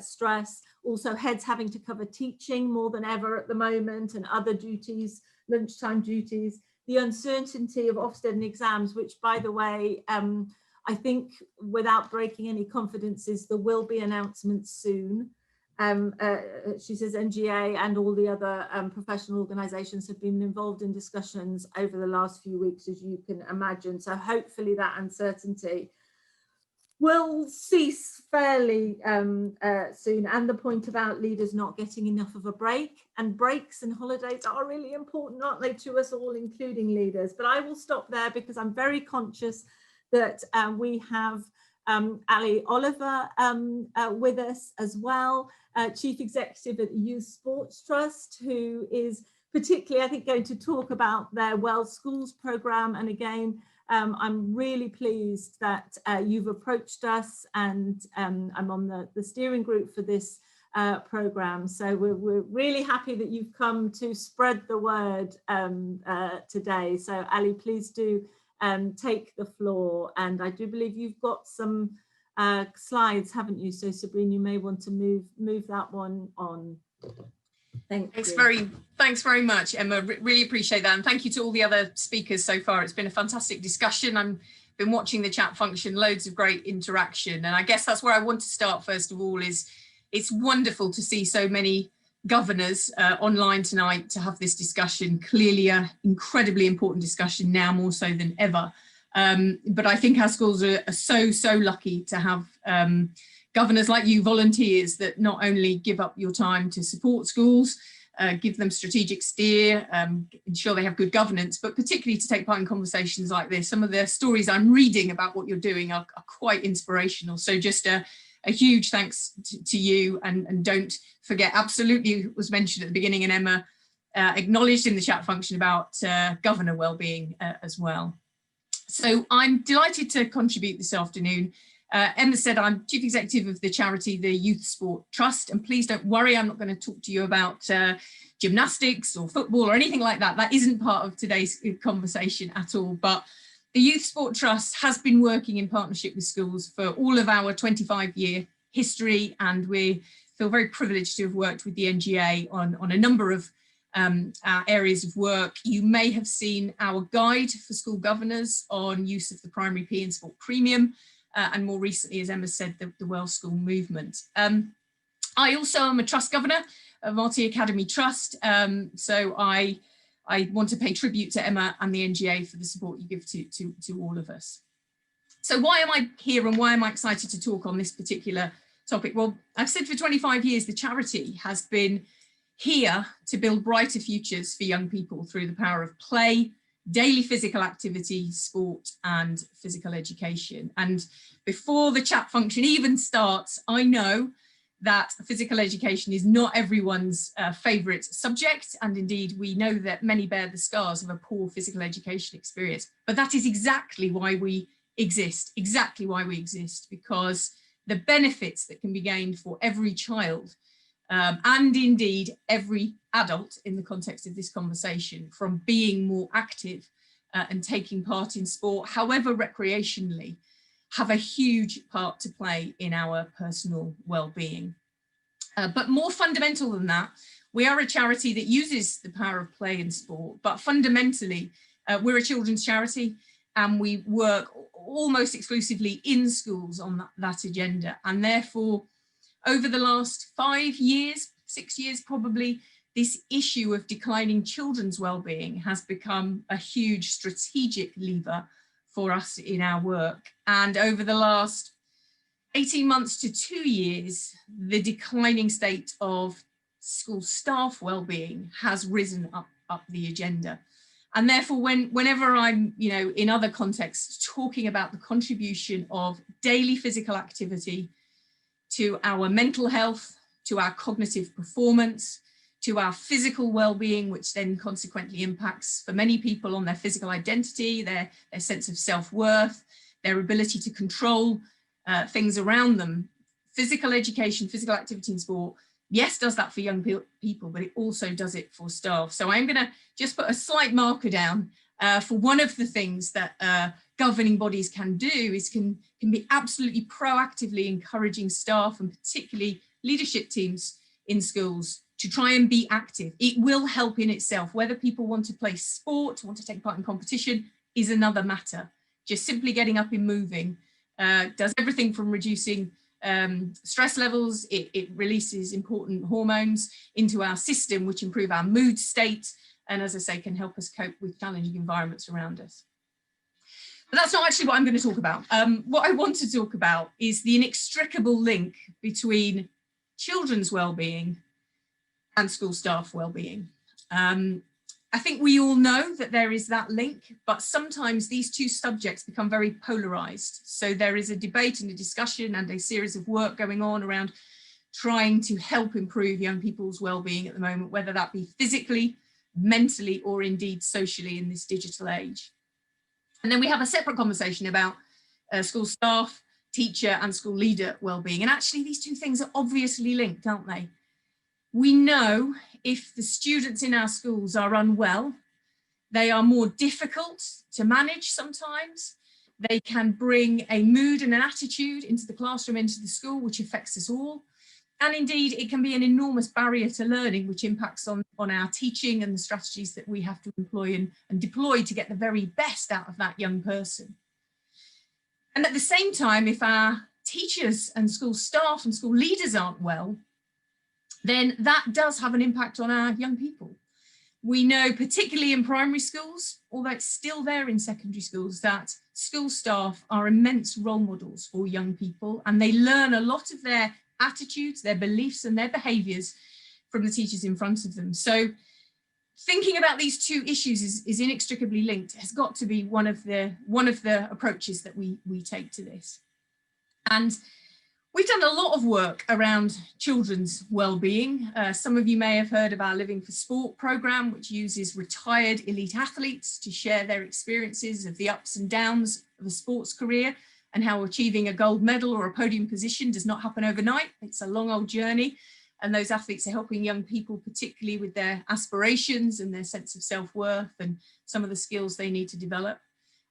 stress. Also, heads having to cover teaching more than ever at the moment, and other duties, lunchtime duties. The uncertainty of Ofsted exams, which, by the way, I think, without breaking any confidences, there will be announcements soon. She says NGA and all the other professional organisations have been involved in discussions over the last few weeks, as you can imagine. So hopefully that uncertainty will cease fairly soon. And the point about leaders not getting enough of a break, and breaks and holidays are really important, aren't they, to us all, including leaders. But I will stop there because I'm very conscious that we have Ali Oliver with us as well, Chief Executive at the Youth Sports Trust, who is particularly, I think, going to talk about their Well Schools programme. And again, I'm really pleased that you've approached us, and I'm on the steering group for this programme. So we're really happy that you've come to spread the word today. So Ali, please do take the floor. And I do believe you've got some slides, haven't you? So Sabrina, you may want to move that one on. Thanks very much, Emma. Really appreciate that, and thank you to all the other speakers so far. It's been a fantastic discussion. I've been watching the chat function, loads of great interaction, and I guess that's where I want to start. First of all, is it's wonderful to see so many governors online tonight to have this discussion. Clearly an incredibly important discussion now, more so than ever. But I think our schools are so lucky to have governors like you, volunteers that not only give up your time to support schools, give them strategic steer, ensure they have good governance, but particularly to take part in conversations like this. Some of the stories I'm reading about what you're doing are quite inspirational. So just a huge thanks to you, and don't forget, absolutely, it was mentioned at the beginning, and Emma acknowledged in the chat function about governor wellbeing as well. So I'm delighted to contribute this afternoon. Emma said I'm Chief Executive of the charity, the Youth Sport Trust, and please don't worry, I'm not going to talk to you about gymnastics or football or anything like that. That isn't part of today's conversation at all. But the Youth Sport Trust has been working in partnership with schools for all of our 25-year history, and we feel very privileged to have worked with the NGA on a number of our areas of work. You may have seen our guide for school governors on use of the primary PE and sport premium, and more recently, as Emma said, the Well School movement. I also am a trust governor of Marty Academy Trust, so I want to pay tribute to Emma and the NGA for the support you give to all of us. So why am I here, and why am I excited to talk on this particular topic? Well, I've said for 25 years, the charity has been here to build brighter futures for young people through the power of play, daily physical activity, sport and physical education. And before the chat function even starts, I know that physical education is not everyone's favourite subject, and indeed we know that many bear the scars of a poor physical education experience. But that is exactly why we exist, because the benefits that can be gained for every child and indeed every adult in the context of this conversation from being more active and taking part in sport, however recreationally, have a huge part to play in our personal well-being. But more fundamental than that, we are a charity that uses the power of play in sport, but fundamentally we're a children's charity, and we work almost exclusively in schools on that agenda. And therefore, over the last 5 years, 6 years probably, this issue of declining children's well-being has become a huge strategic lever for us in our work. And over the last 18 months to 2 years, the declining state of school staff well-being has risen up the agenda. And therefore, whenever I'm, in other contexts, talking about the contribution of daily physical activity to our mental health, to our cognitive performance, to our physical well-being, which then consequently impacts for many people on their physical identity, their sense of self-worth, their ability to control things around them. Physical education, physical activity and sport yes, does that for young people, but it also does it for staff. So I'm going to just put a slight marker down for one of the things that governing bodies can do is can be absolutely proactively encouraging staff and particularly leadership teams in schools to try and be active. It will help in itself. Whether people want to play sport, want to take part in competition is another matter. Just simply getting up and moving does everything from reducing stress levels. It releases important hormones into our system, which improve our mood state. And as I say, can help us cope with challenging environments around us. But that's not actually what I'm going to talk about. What I want to talk about is the inextricable link between children's well-being and school staff well-being. I think we all know that there is that link, but sometimes these two subjects become very polarized. So there is a debate and a discussion and a series of work going on around trying to help improve young people's well-being at the moment, whether that be physically, mentally, or indeed socially in this digital age. And then we have a separate conversation about school staff, teacher and school leader well-being. And actually these two things are obviously linked, aren't they? We know if the students in our schools are unwell, they are more difficult to manage sometimes. They can bring a mood and an attitude into the classroom, into the school, which affects us all. And indeed, it can be an enormous barrier to learning, which impacts on our teaching and the strategies that we have to employ and deploy to get the very best out of that young person. And at the same time, if our teachers and school staff and school leaders aren't well, then that does have an impact on our young people. We know, particularly in primary schools, although it's still there in secondary schools, that school staff are immense role models for young people, and they learn a lot of their attitudes, their beliefs and their behaviours from the teachers in front of them. So thinking about these two issues is inextricably linked. It has got to be one of the approaches that we take to this. And we've done a lot of work around children's well-being. Some of you may have heard of our Living for Sport programme, which uses retired elite athletes to share their experiences of the ups and downs of a sports career and how achieving a gold medal or a podium position does not happen overnight. It's a long old journey. And those athletes are helping young people, particularly with their aspirations and their sense of self-worth and some of the skills they need to develop.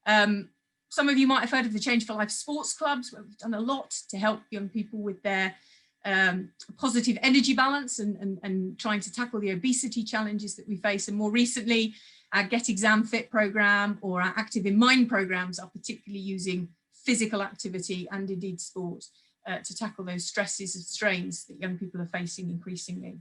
Some of you might have heard of the Change for Life sports clubs, where we've done a lot to help young people with their positive energy balance and trying to tackle the obesity challenges that we face. And more recently, our Get Exam Fit programme or our Active in Mind programmes are particularly using physical activity and indeed sport to tackle those stresses and strains that young people are facing increasingly.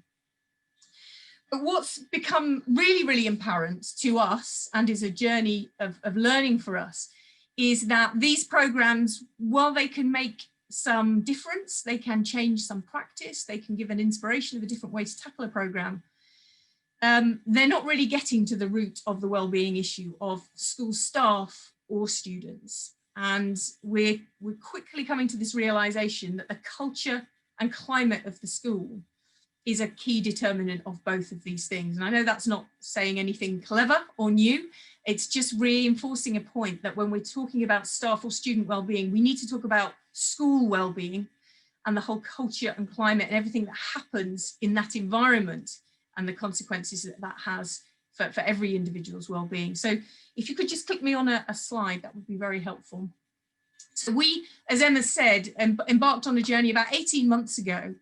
But what's become really, really apparent to us and is a journey of learning for us is that these programs, while they can make some difference, they can change some practice, they can give an inspiration of a different way to tackle a program, they're not really getting to the root of the well-being issue of school staff or students. And we're quickly coming to this realization that the culture and climate of the school is a key determinant of both of these things. And I know that's not saying anything clever or new. It's just reinforcing a point that when we're talking about staff or student well-being, we need to talk about school well-being and the whole culture and climate and everything that happens in that environment and the consequences that that has for every individual's well-being. So if you could just click me on a slide, that would be very helpful. So we, as Emma said, embarked on a journey about 18 months ago,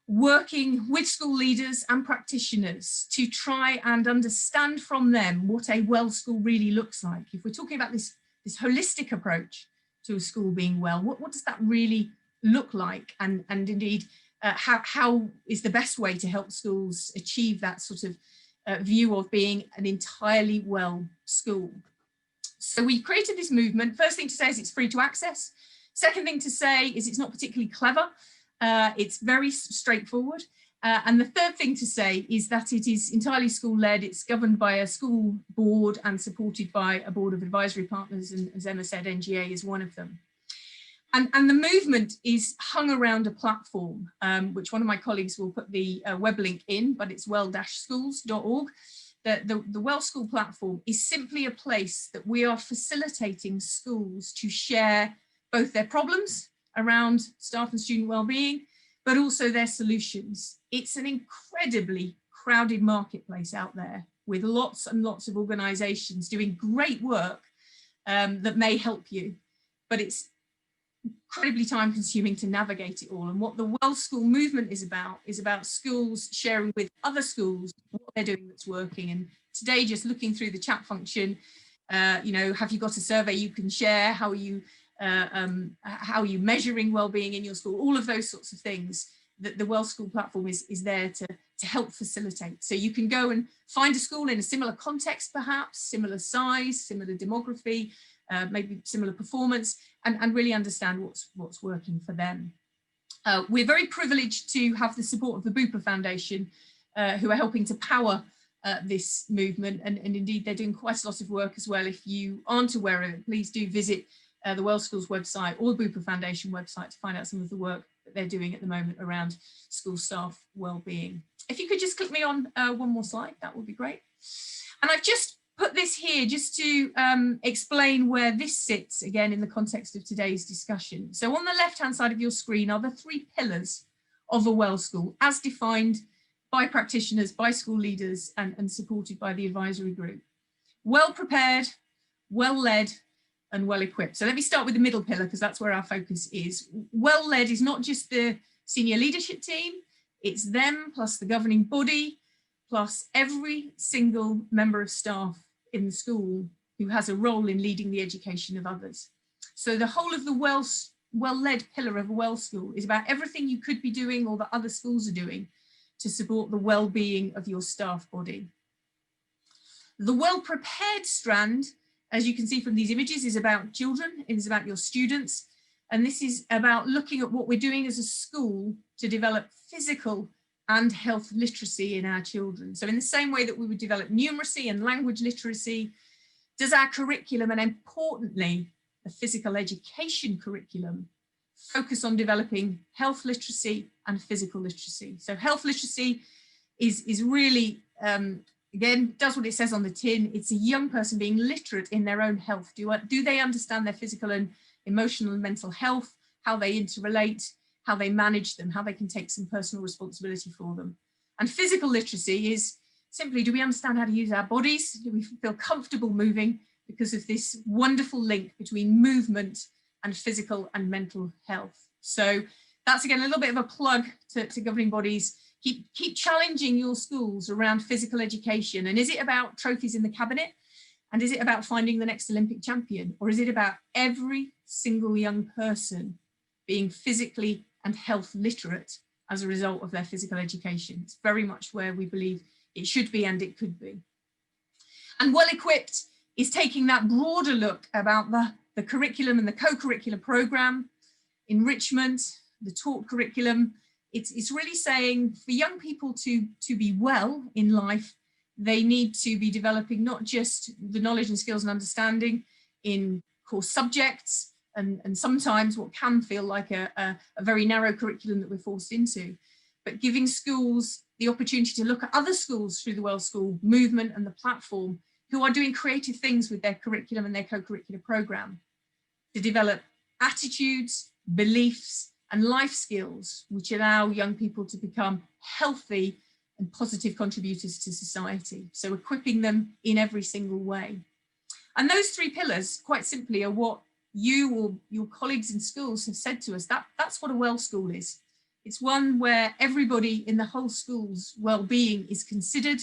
working with school leaders and practitioners to try and understand from them what a well school really looks like. If we're talking about this holistic approach to a school being well, what does that really look like? And indeed, how is the best way to help schools achieve that sort of view of being an entirely well school? So we created this movement. First thing to say is it's free to access. Second thing to say is it's not particularly clever. It's very straightforward. And the third thing to say is that it is entirely school-led. It's governed by a school board and supported by a board of advisory partners. And as Emma said, NGA is one of them. And the movement is hung around a platform, which one of my colleagues will put the web link in, but it's well-schools.org. The Well School platform is simply a place that we are facilitating schools to share both their problems around staff and student well-being, but also their solutions. It's an incredibly crowded marketplace out there with lots and lots of organizations doing great work that may help you, but it's incredibly time consuming to navigate it all. And what the Well School movement is about schools sharing with other schools what they're doing that's working. And today, just looking through the chat function, you know, have you got a survey you can share? How are you measuring well-being in your school? All of those sorts of things that the Well School platform is there to help facilitate. So you can go and find a school in a similar context, perhaps similar size, similar demography, maybe similar performance, and really understand what's working for them. We're very privileged to have the support of the Bupa Foundation, who are helping to power this movement, and indeed they're doing quite a lot of work as well. If you aren't aware of it, please do visit the Well Schools website or the Bupa Foundation website to find out some of the work that they're doing at the moment around school staff well-being. If you could just click me on one more slide, that would be great. And I've just put this here just to explain where this sits again in the context of today's discussion. So on the left-hand side of your screen are the 3 pillars of a Well School as defined by practitioners, by school leaders, and supported by the advisory group. Well prepared, well led, and well equipped. So let me start with the middle pillar because that's where our focus is. Well led is not just the senior leadership team, it's them plus the governing body, plus every single member of staff in the school who has a role in leading the education of others. So the whole of the well-led pillar of a Well School is about everything you could be doing or that other schools are doing to support the well-being of your staff body. The well-prepared strand, as you can see from these images, is about children, it is about your students, and this is about looking at what we're doing as a school to develop physical and health literacy in our children. So in the same way that we would develop numeracy and language literacy, does our curriculum, and importantly, the physical education curriculum, focus on developing health literacy and physical literacy. So health literacy is really, again, does what it says on the tin. It's a young person being literate in their own health. Do they understand their physical and emotional and mental health, how they interrelate, how they manage them, how they can take some personal responsibility for them. And physical literacy is simply, do we understand how to use our bodies? Do we feel comfortable moving because of this wonderful link between movement and physical and mental health? So that's again a little bit of a plug to governing bodies. Keep challenging your schools around physical education. And is it about trophies in the cabinet? And is it about finding the next Olympic champion? Or is it about every single young person being physically and health literate as a result of their physical education? It's very much where we believe it should be and it could be. And well equipped is taking that broader look about the curriculum and the co-curricular program, enrichment, the taught curriculum. It's really saying for young people to be well in life, they need to be developing not just the knowledge and skills and understanding in core subjects, and sometimes what can feel like a very narrow curriculum that we're forced into, but giving schools the opportunity to look at other schools through the Well School movement and the platform who are doing creative things with their curriculum and their co-curricular program to develop attitudes, beliefs, and life skills which allow young people to become healthy and positive contributors to society. So equipping them in every single way. And those 3 pillars, quite simply, are what you or your colleagues in schools have said to us. That's what a Well School is. It's one where everybody in the whole school's well-being is considered,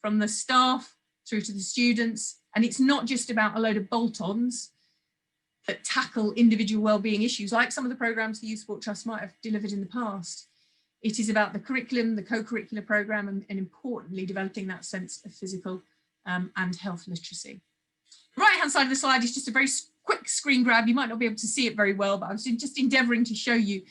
from the staff through to the students. And it's not just about a load of bolt-ons that tackle individual well-being issues like some of the programs the Youth Sport Trust might have delivered in the past. It is about the curriculum, the co-curricular program, and importantly, developing that sense of physical and health literacy. The right-hand side of the slide is just a very quick screen grab. You might not be able to see it very well, but I was just endeavouring to show you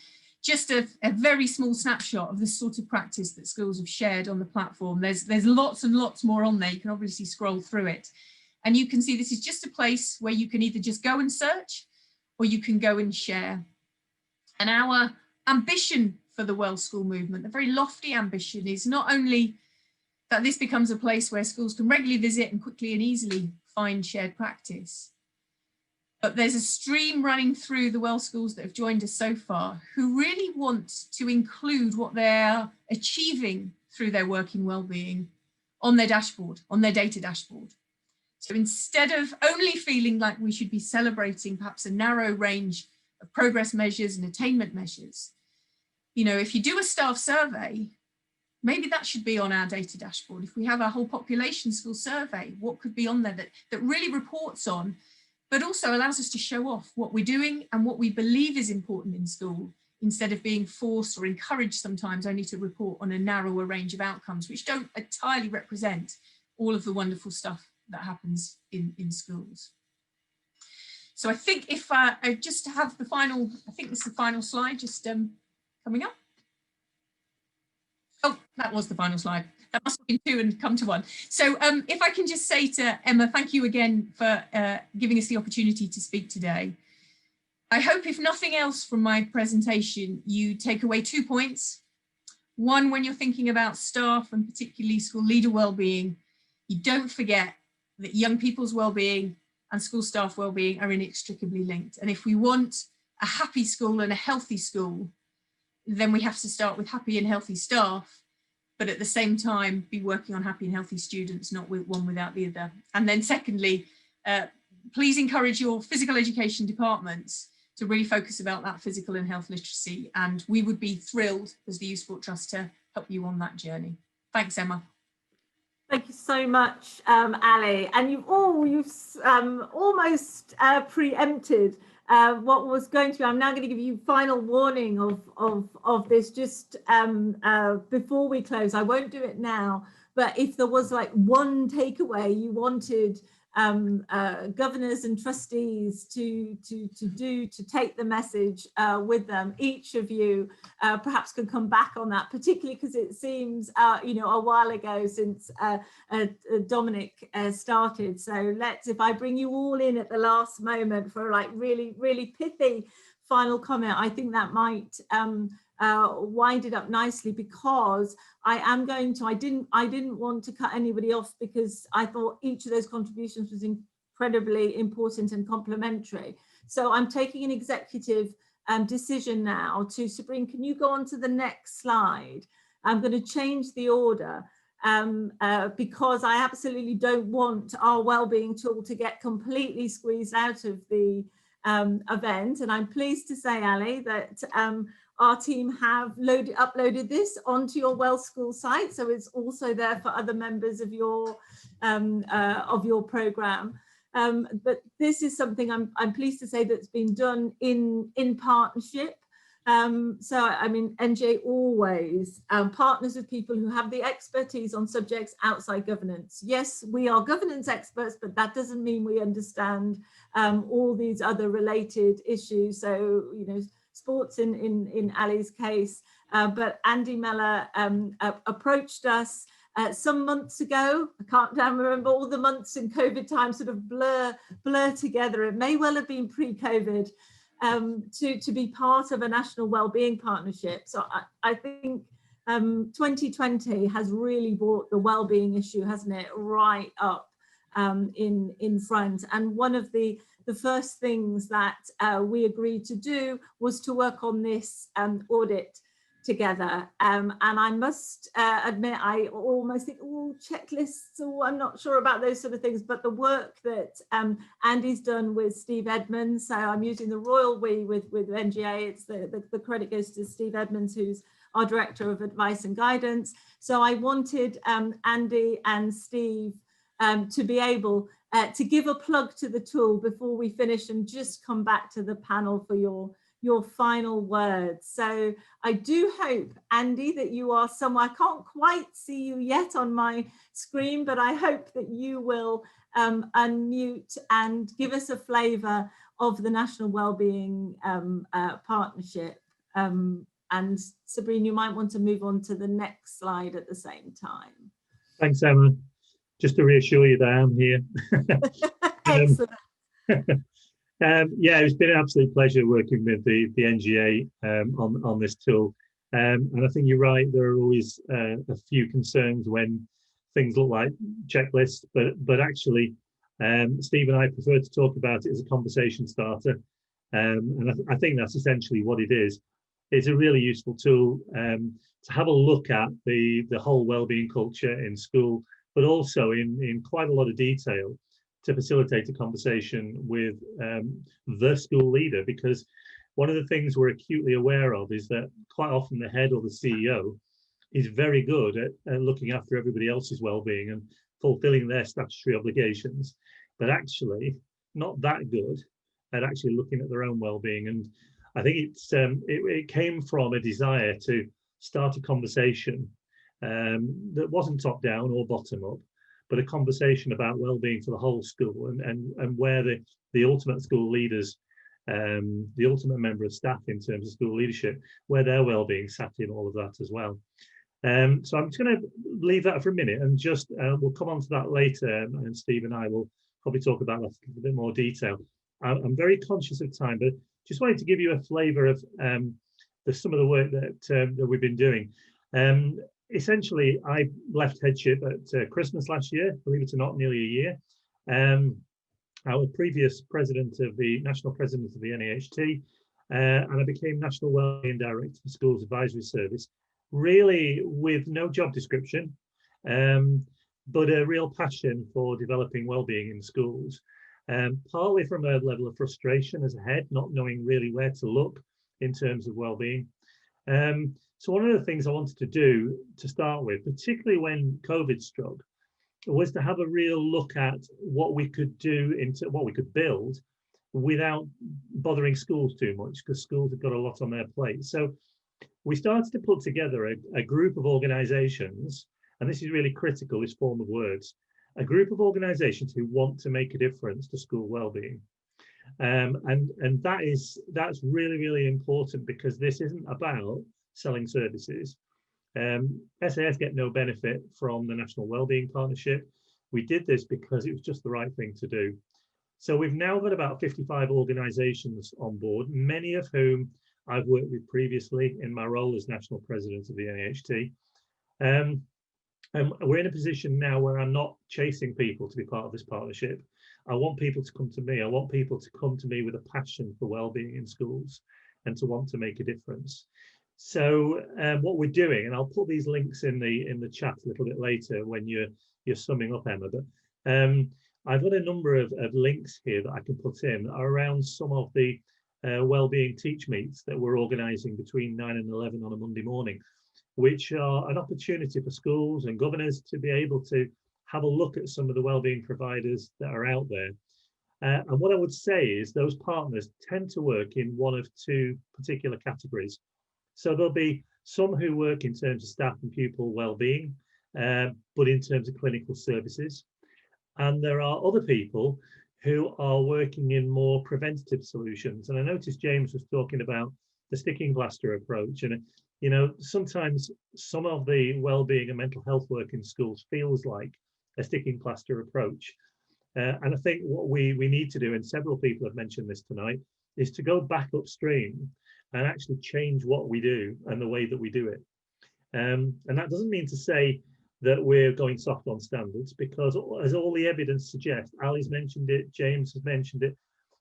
just a very small snapshot of the sort of practice that schools have shared on the platform. There's lots and lots more on there. You can obviously scroll through it. And you can see this is just a place where you can either just go and search or you can go and share. And our ambition for the Well School movement, the very lofty ambition, is not only that this becomes a place where schools can regularly visit and quickly and easily find shared practice, But there's a stream running through the Well Schools that have joined us so far who really want to include what they're achieving through their working well-being on their dashboard, on their data dashboard. So instead of only feeling like we should be celebrating perhaps a narrow range of progress measures and attainment measures, you know, if you do a staff survey, maybe that should be on our data dashboard. If we have a whole population school survey, what could be on there that really reports on, but also allows us to show off what we're doing and what we believe is important in school, instead of being forced or encouraged sometimes only to report on a narrower range of outcomes, which don't entirely represent all of the wonderful stuff that happens in schools. So I think if I just have the final, I think this is the final slide just coming up. Oh, that was the final slide. That must have been two and come to one. So if I can just say to Emma, thank you again for giving us the opportunity to speak today. I hope, if nothing else from my presentation, you take away 2 points. One, when you're thinking about staff and particularly school leader well-being, you don't forget that young people's well-being and school staff well-being are inextricably linked. And if we want a happy school and a healthy school, then we have to start with happy and healthy staff, but at the same time be working on happy and healthy students, not with one without the other. And then secondly, please encourage your physical education departments to really focus about that physical and health literacy. And we would be thrilled as the Youth Sport Trust to help you on that journey. Thanks, Emma. Thank you so much, Ali. And you've almost preempted what was going to be. I'm now going to give you final warning of this just before we close. I won't do it now, but if there was like one takeaway you wanted governors and trustees to take the message with them, each of you perhaps could come back on that, particularly because it seems you know, a while ago since Dominic started. So if I bring you all in at the last moment for like really pithy final comment, I think that might wind it up nicely, because I didn't want to cut anybody off, because I thought each of those contributions was incredibly important and complementary. So I'm taking an executive decision now to Sabrina. Can you go on to the next slide? I'm going to change the order because I absolutely don't want our wellbeing tool to get completely squeezed out of the event. And I'm pleased to say, Ali, that our team have uploaded this onto your Well School site, so it's also there for other members of your program. But this is something I'm pleased to say that's been done in partnership. So I mean, NGA always partners with people who have the expertise on subjects outside governance. Yes, we are governance experts, but that doesn't mean we understand all these other related issues. So, you know, sports in Ali's case, but Andy Meller approached us some months ago. I can't remember, all the months in COVID time sort of blur together. It may well have been pre-COVID, to be part of a national wellbeing partnership. So I think 2020 has really brought the wellbeing issue, hasn't it, right up in front. And one of the first things that we agreed to do was to work on this audit together. And I must admit, I almost think, oh, checklists, oh, I'm not sure about those sort of things, but the work that Andy's done with Steve Edmonds, so I'm using the royal we with NGA, it's the credit goes to Steve Edmonds, who's our Director of Advice and Guidance. So I wanted Andy and Steve to be able to give a plug to the tool before we finish and just come back to the panel for your final words. So I do hope, Andy, that you are somewhere. I can't quite see you yet on my screen, but I hope that you will unmute and give us a flavour of the National Wellbeing Partnership. And Sabrina, you might want to move on to the next slide at the same time. Thanks, Emma. Just to reassure you that I'm here. Excellent. Yeah, it's been an absolute pleasure working with the NGA on this tool. And I think you're right, there are always a few concerns when things look like checklists, but actually Steve and I prefer to talk about it as a conversation starter. And I think that's essentially what it is. It's a really useful tool to have a look at the whole wellbeing culture in school, but also in quite a lot of detail to facilitate a conversation with the school leader, because one of the things we're acutely aware of is that quite often the head or the CEO is very good at looking after everybody else's well-being and fulfilling their statutory obligations, but actually not that good at actually looking at their own well-being. And I think it came from a desire to start a conversation that wasn't top down or bottom up, but a conversation about well-being for the whole school, and where the ultimate school leaders, the ultimate member of staff in terms of school leadership, where their well-being sat in all of that as well. So I'm just going to leave that for a minute, and just we'll come on to that later, and Steve and I will probably talk about that in a bit more detail. I'm very conscious of time, but just wanted to give you a flavour of some of the work that we've been doing. Essentially, I left headship at Christmas last year, believe it or not, nearly a year. Our previous national president of the NAHT, and I became National Wellbeing Director for Schools Advisory Service, really with no job description, but a real passion for developing wellbeing in schools. Partly from a level of frustration as a head, not knowing really where to look in terms of wellbeing. So one of the things I wanted to do to start with, particularly when COVID struck, was to have a real look at what we could do, into what we could build without bothering schools too much, because schools have got a lot on their plate. So we started to put together a group of organisations, and this is really critical, this form of words, a group of organisations who want to make a difference to school wellbeing. And that's really, really important, because this isn't about selling services. SAS get no benefit from the National Wellbeing Partnership. We did this because it was just the right thing to do. So we've now got about 55 organisations on board, many of whom I've worked with previously in my role as National President of the NAHT. And we're in a position now where I'm not chasing people to be part of this partnership. I want people to come to me. I want people to come to me with a passion for wellbeing in schools and to want to make a difference. So what we're doing, and I'll put these links in the chat a little bit later when you're summing up, Emma, but I've got a number of links here that I can put in around some of the wellbeing teach meets that we're organising between 9 and 11 on a Monday morning, which are an opportunity for schools and governors to be able to have a look at some of the wellbeing providers that are out there. And what I would say is those partners tend to work in one of two particular categories. So there'll be some who work in terms of staff and pupil wellbeing, but in terms of clinical services. And there are other people who are working in more preventative solutions. And I noticed James was talking about the sticking plaster approach. And you know, sometimes some of the wellbeing and mental health work in schools feels like a sticking plaster approach. And I think what we need to do, and several people have mentioned this tonight, is to go back upstream and actually change what we do and the way that we do it. And that doesn't mean to say that we're going soft on standards, because as all the evidence suggests, Ali's mentioned it, James has mentioned it,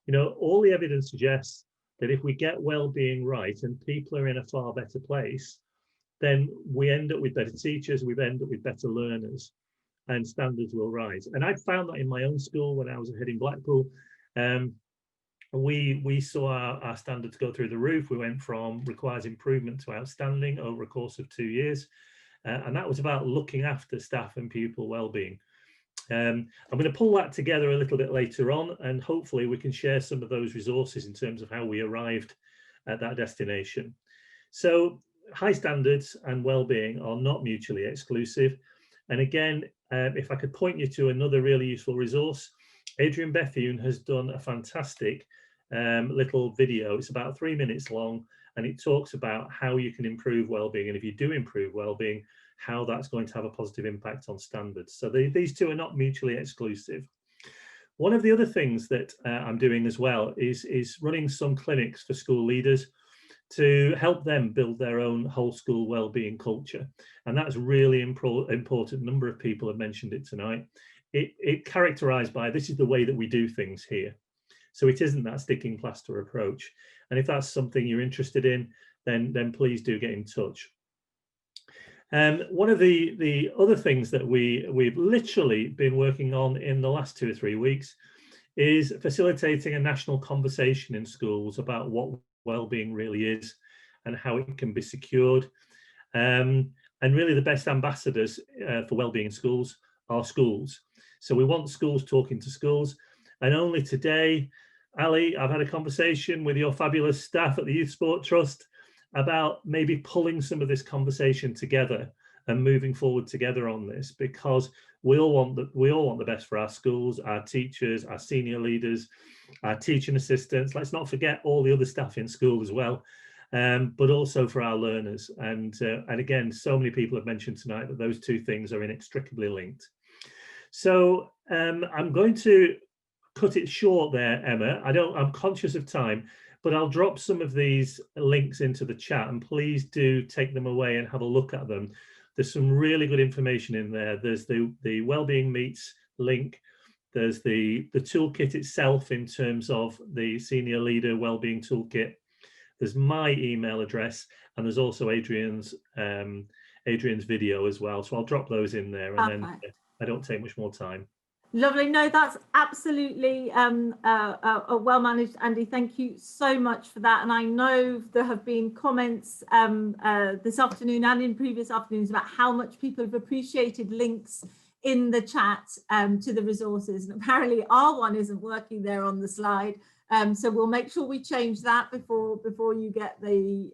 you know, all the evidence suggests that if we get well-being right and people are in a far better place, then we end up with better teachers, we end up with better learners, and standards will rise. And I found that in my own school when I was a head in Blackpool. We saw our standards go through the roof. We went from requires improvement to outstanding over a course of 2 years. And that was about looking after staff and pupil wellbeing. I'm going to pull that together a little bit later on, and hopefully we can share some of those resources in terms of how we arrived at that destination. So high standards and wellbeing are not mutually exclusive. And again, if I could point you to another really useful resource, Adrian Bethune has done a fantastic little video. It's about 3 minutes long, and it talks about how you can improve wellbeing, and if you do improve wellbeing, how that's going to have a positive impact on standards. So these two are not mutually exclusive. One of the other things that I'm doing as well is running some clinics for school leaders to help them build their own whole school wellbeing culture. And that's really important. A number of people have mentioned it tonight. It characterized by, this is the way that we do things here. So it isn't that sticking plaster approach. And if that's something you're interested in, then please do get in touch. One of the other things that we've literally been working on in the last 2 or 3 weeks is facilitating a national conversation in schools about what wellbeing really is and how it can be secured. And really the best ambassadors for wellbeing in schools are schools. So we want schools talking to schools. And only today, Ali, I've had a conversation with your fabulous staff at the Youth Sport Trust about maybe pulling some of this conversation together and moving forward together on this, because we all want the best for our schools, our teachers, our senior leaders, our teaching assistants. Let's not forget all the other staff in school as well, but also for our learners. And again, so many people have mentioned tonight that those two things are inextricably linked. So I'm going to cut it short there, Emma. I'm conscious of time, but I'll drop some of these links into the chat, and please do take them away and have a look at them. There's some really good information in there. There's the Wellbeing Meets link. There's the toolkit itself in terms of the Senior Leader Wellbeing Toolkit. There's my email address, and there's also Adrian's video as well. So I'll drop those in there, and then I don't take much more time. Lovely. No, that's absolutely well managed, Andy. Thank you so much for that. And I know there have been comments this afternoon and in previous afternoons about how much people have appreciated links in the chat to the resources. And apparently our one isn't working there on the slide. So we'll make sure we change that before you get the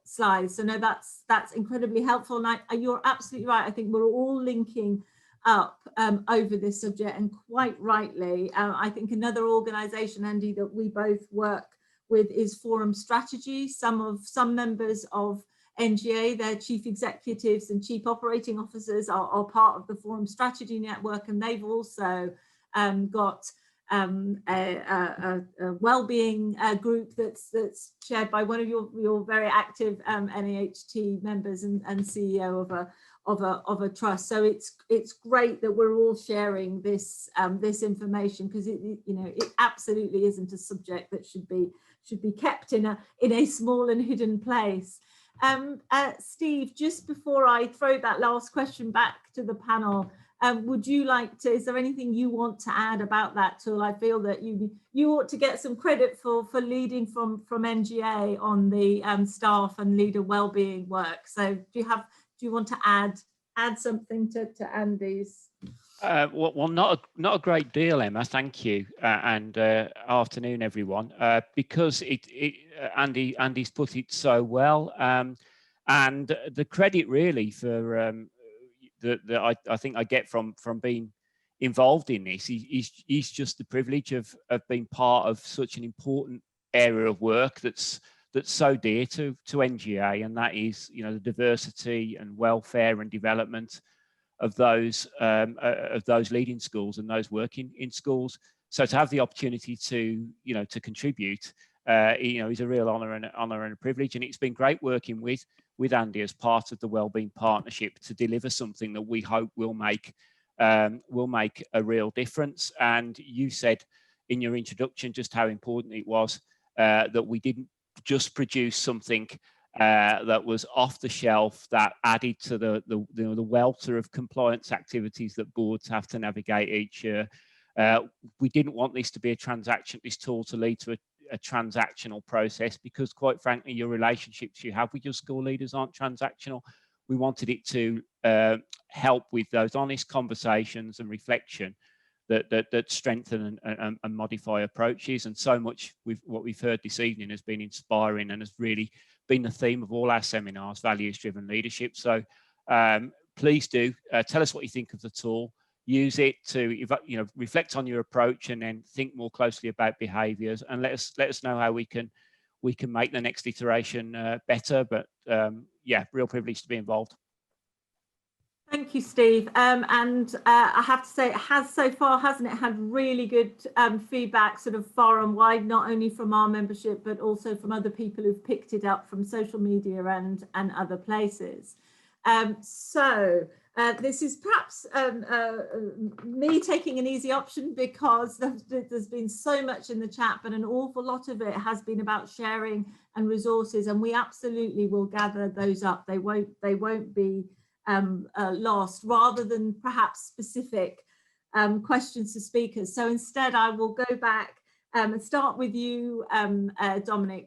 slides. So no, that's incredibly helpful. And you're absolutely right. I think we're all linking up over this subject, and quite rightly. I think another organisation, Andy, that we both work with is Forum Strategy. Some members of NGA, their chief executives and chief operating officers are part of the Forum Strategy network, and they've also got a wellbeing group that's chaired by one of your very active NAHT members and CEO of a trust. So it's great that we're all sharing this this information, because it absolutely isn't a subject that should be kept in a small and hidden place. Steve, just before I throw that last question back to the panel, would you like to, is there anything you want to add about that tool? I feel that you ought to get some credit for leading from NGA on the staff and leader wellbeing work. So do you want to add something to Andy's? Well, not a great deal, Emma. Thank you, and afternoon, everyone. Because Andy's put it so well, and the credit really for that I think I get from being involved in this is just the privilege of being part of such an important area of work that's so dear to NGA, and that is, the diversity and welfare and development of those leading schools and those working in schools. So to have the opportunity to contribute, is a real honour and a privilege. And it's been great working with Andy as part of the Wellbeing Partnership to deliver something that we hope will make a real difference. And you said in your introduction just how important it was that we didn't just produce something that was off the shelf, that added to the welter of compliance activities that boards have to navigate each year. We didn't want this to be this tool to lead to a transactional process, because quite frankly, your relationships you have with your school leaders aren't transactional. We wanted it to help with those honest conversations and reflection that strengthen and modify approaches. And so much what we've heard this evening has been inspiring and has really been the theme of all our seminars, values-driven leadership. So please do tell us what you think of the tool. Use it to reflect on your approach, and then think more closely about behaviours, and let us know how we can make the next iteration better. But yeah, real privilege to be involved. Thank you, Steve. And I have to say, it has so far, hasn't it, had really good feedback sort of far and wide, not only from our membership, but also from other people who've picked it up from social media and other places. This is perhaps me taking an easy option, because there's been so much in the chat, but an awful lot of it has been about sharing and resources, and we absolutely will gather those up. They won't be lost, rather than perhaps specific questions to speakers. So instead, I will go back and start with you, Dominic.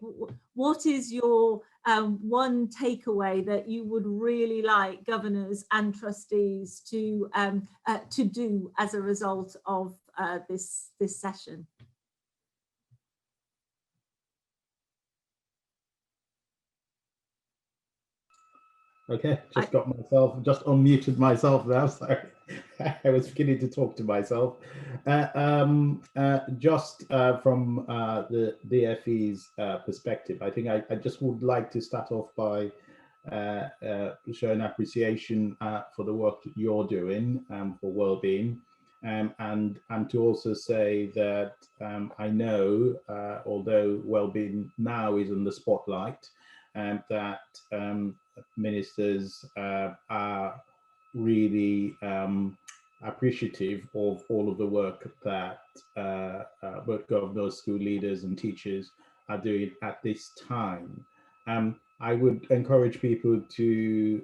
What is your one takeaway that you would really like governors and trustees to do as a result of this session? Okay, just unmuted myself now. Sorry, I was beginning to talk to myself. Just from the DFE's perspective, I think I just would like to start off by showing appreciation for the work that you're doing for wellbeing, and to also say that I know, although wellbeing now is in the spotlight, that ministers are really appreciative of all of the work that both governors, school leaders and teachers are doing at this time. I would encourage people to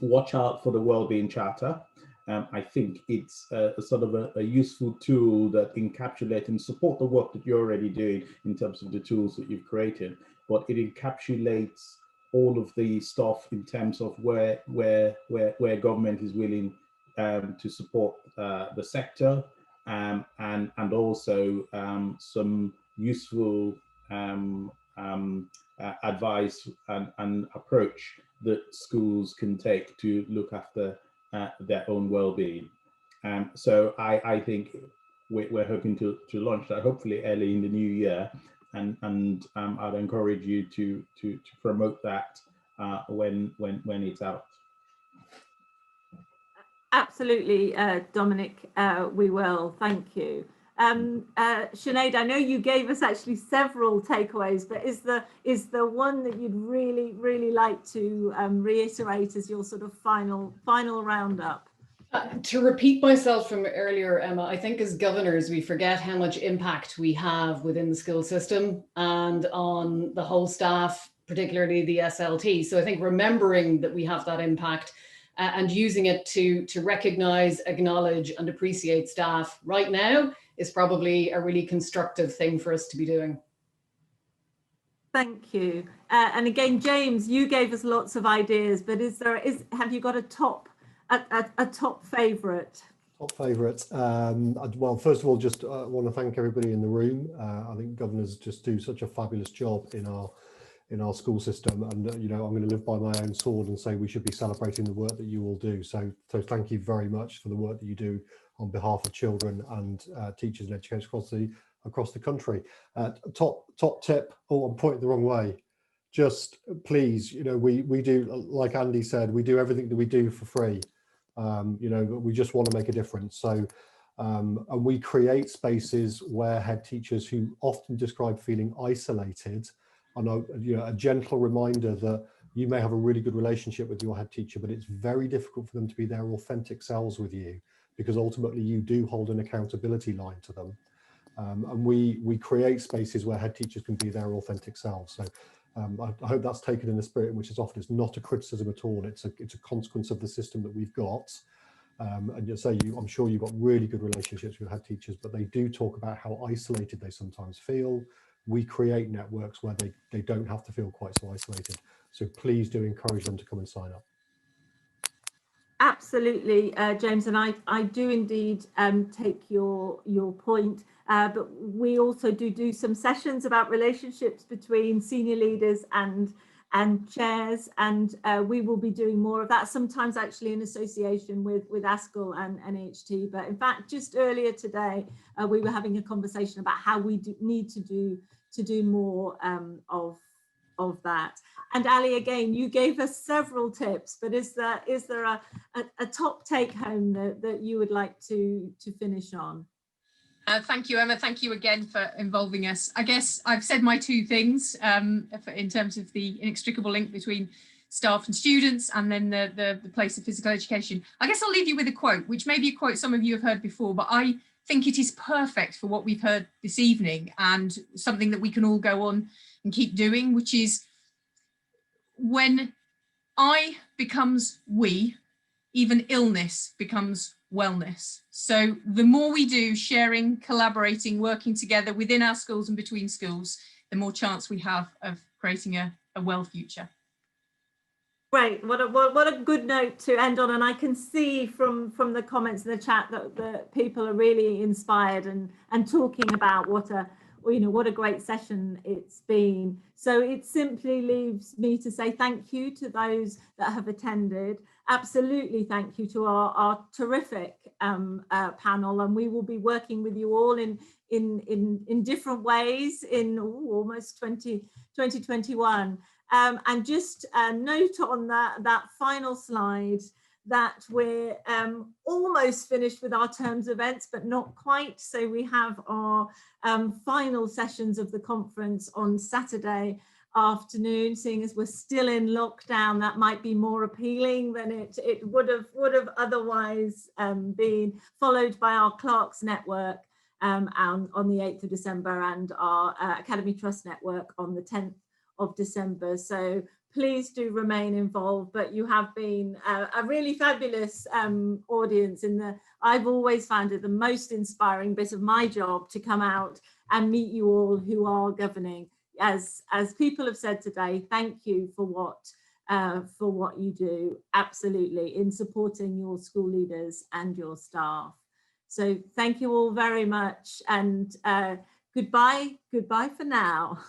watch out for the Wellbeing Charter. I think it's a sort of a useful tool that encapsulates and support the work that you're already doing in terms of the tools that you've created, but it encapsulates all of the stuff in terms of where government is willing to support the sector, and also some useful advice and approach that schools can take to look after their own well-being. So I think we're hoping to launch that hopefully early in the new year, and I'd encourage you to promote that when it's out. Absolutely, Dominic, we will. Thank you. Sinead, I know you gave us actually several takeaways, but is the one that you'd really like to reiterate as your sort of final roundup? To repeat myself from earlier, Emma, I think as governors, we forget how much impact we have within the school system and on the whole staff, particularly the SLT. So I think remembering that we have that impact and using it to recognise, acknowledge and appreciate staff right now is probably a really constructive thing for us to be doing. Thank you. And again, James, you gave us lots of ideas, but have you got a top favourite? Top favourite. Well, first of all, just want to thank everybody in the room. I think governors just do such a fabulous job in our school system, and I'm going to live by my own sword and say we should be celebrating the work that you all do. So thank you very much for the work that you do on behalf of children and teachers and educators across the country. Top tip. Oh, I'm pointing the wrong way. Just please, we do, like Andy said, we do everything that we do for free. We just want to make a difference. So, and we create spaces where head teachers who often describe feeling isolated, and a gentle reminder that you may have a really good relationship with your head teacher, but it's very difficult for them to be their authentic selves with you, because ultimately you do hold an accountability line to them. And we create spaces where head teachers can be their authentic selves. So I hope that's taken in the spirit in which it's often. It's not a criticism at all. It's a consequence of the system that we've got. And you'll say, I'm sure you've got really good relationships with head teachers, but they do talk about how isolated they sometimes feel. We create networks where they don't have to feel quite so isolated. So please do encourage them to come and sign up. Absolutely, James, and I do indeed take your point, but we also do some sessions about relationships between senior leaders and chairs, and we will be doing more of that, sometimes actually in association with ASCL and NHT. But in fact, just earlier today, we were having a conversation about how we need to do more of that. And Ali, again, you gave us several tips, but is there a top take home that you would like to finish on? Thank you, Emma. Thank you again for involving us. I guess I've said my two things in terms of the inextricable link between staff and students, and then the place of physical education. I guess I'll leave you with a quote, which may be a quote some of you have heard before, but I think it is perfect for what we've heard this evening, and something that we can all go on and keep doing, which is, when I becomes we, even illness becomes wellness. So the more we do sharing, collaborating, working together within our schools and between schools, the more chance we have of creating a well future. Great, what a good note to end on. And I can see from the comments in the chat that people are really inspired and talking about what a great session it's been. So it simply leaves me to say thank you to those that have attended. Absolutely thank you to our terrific panel, and we will be working with you all in different ways in almost 2021. And just a note on that final slide that we're almost finished with our terms events, but not quite. So we have our final sessions of the conference on Saturday afternoon. Seeing as we're still in lockdown, that might be more appealing than it would have otherwise been, followed by our Clerks Network on the 8th of December and our Academy Trust Network on the 10th of December. So please do remain involved, but you have been a really fabulous audience. I've always found it the most inspiring bit of my job to come out and meet you all who are governing. As people have said today, thank you for what you do, absolutely, in supporting your school leaders and your staff. So thank you all very much, and goodbye for now.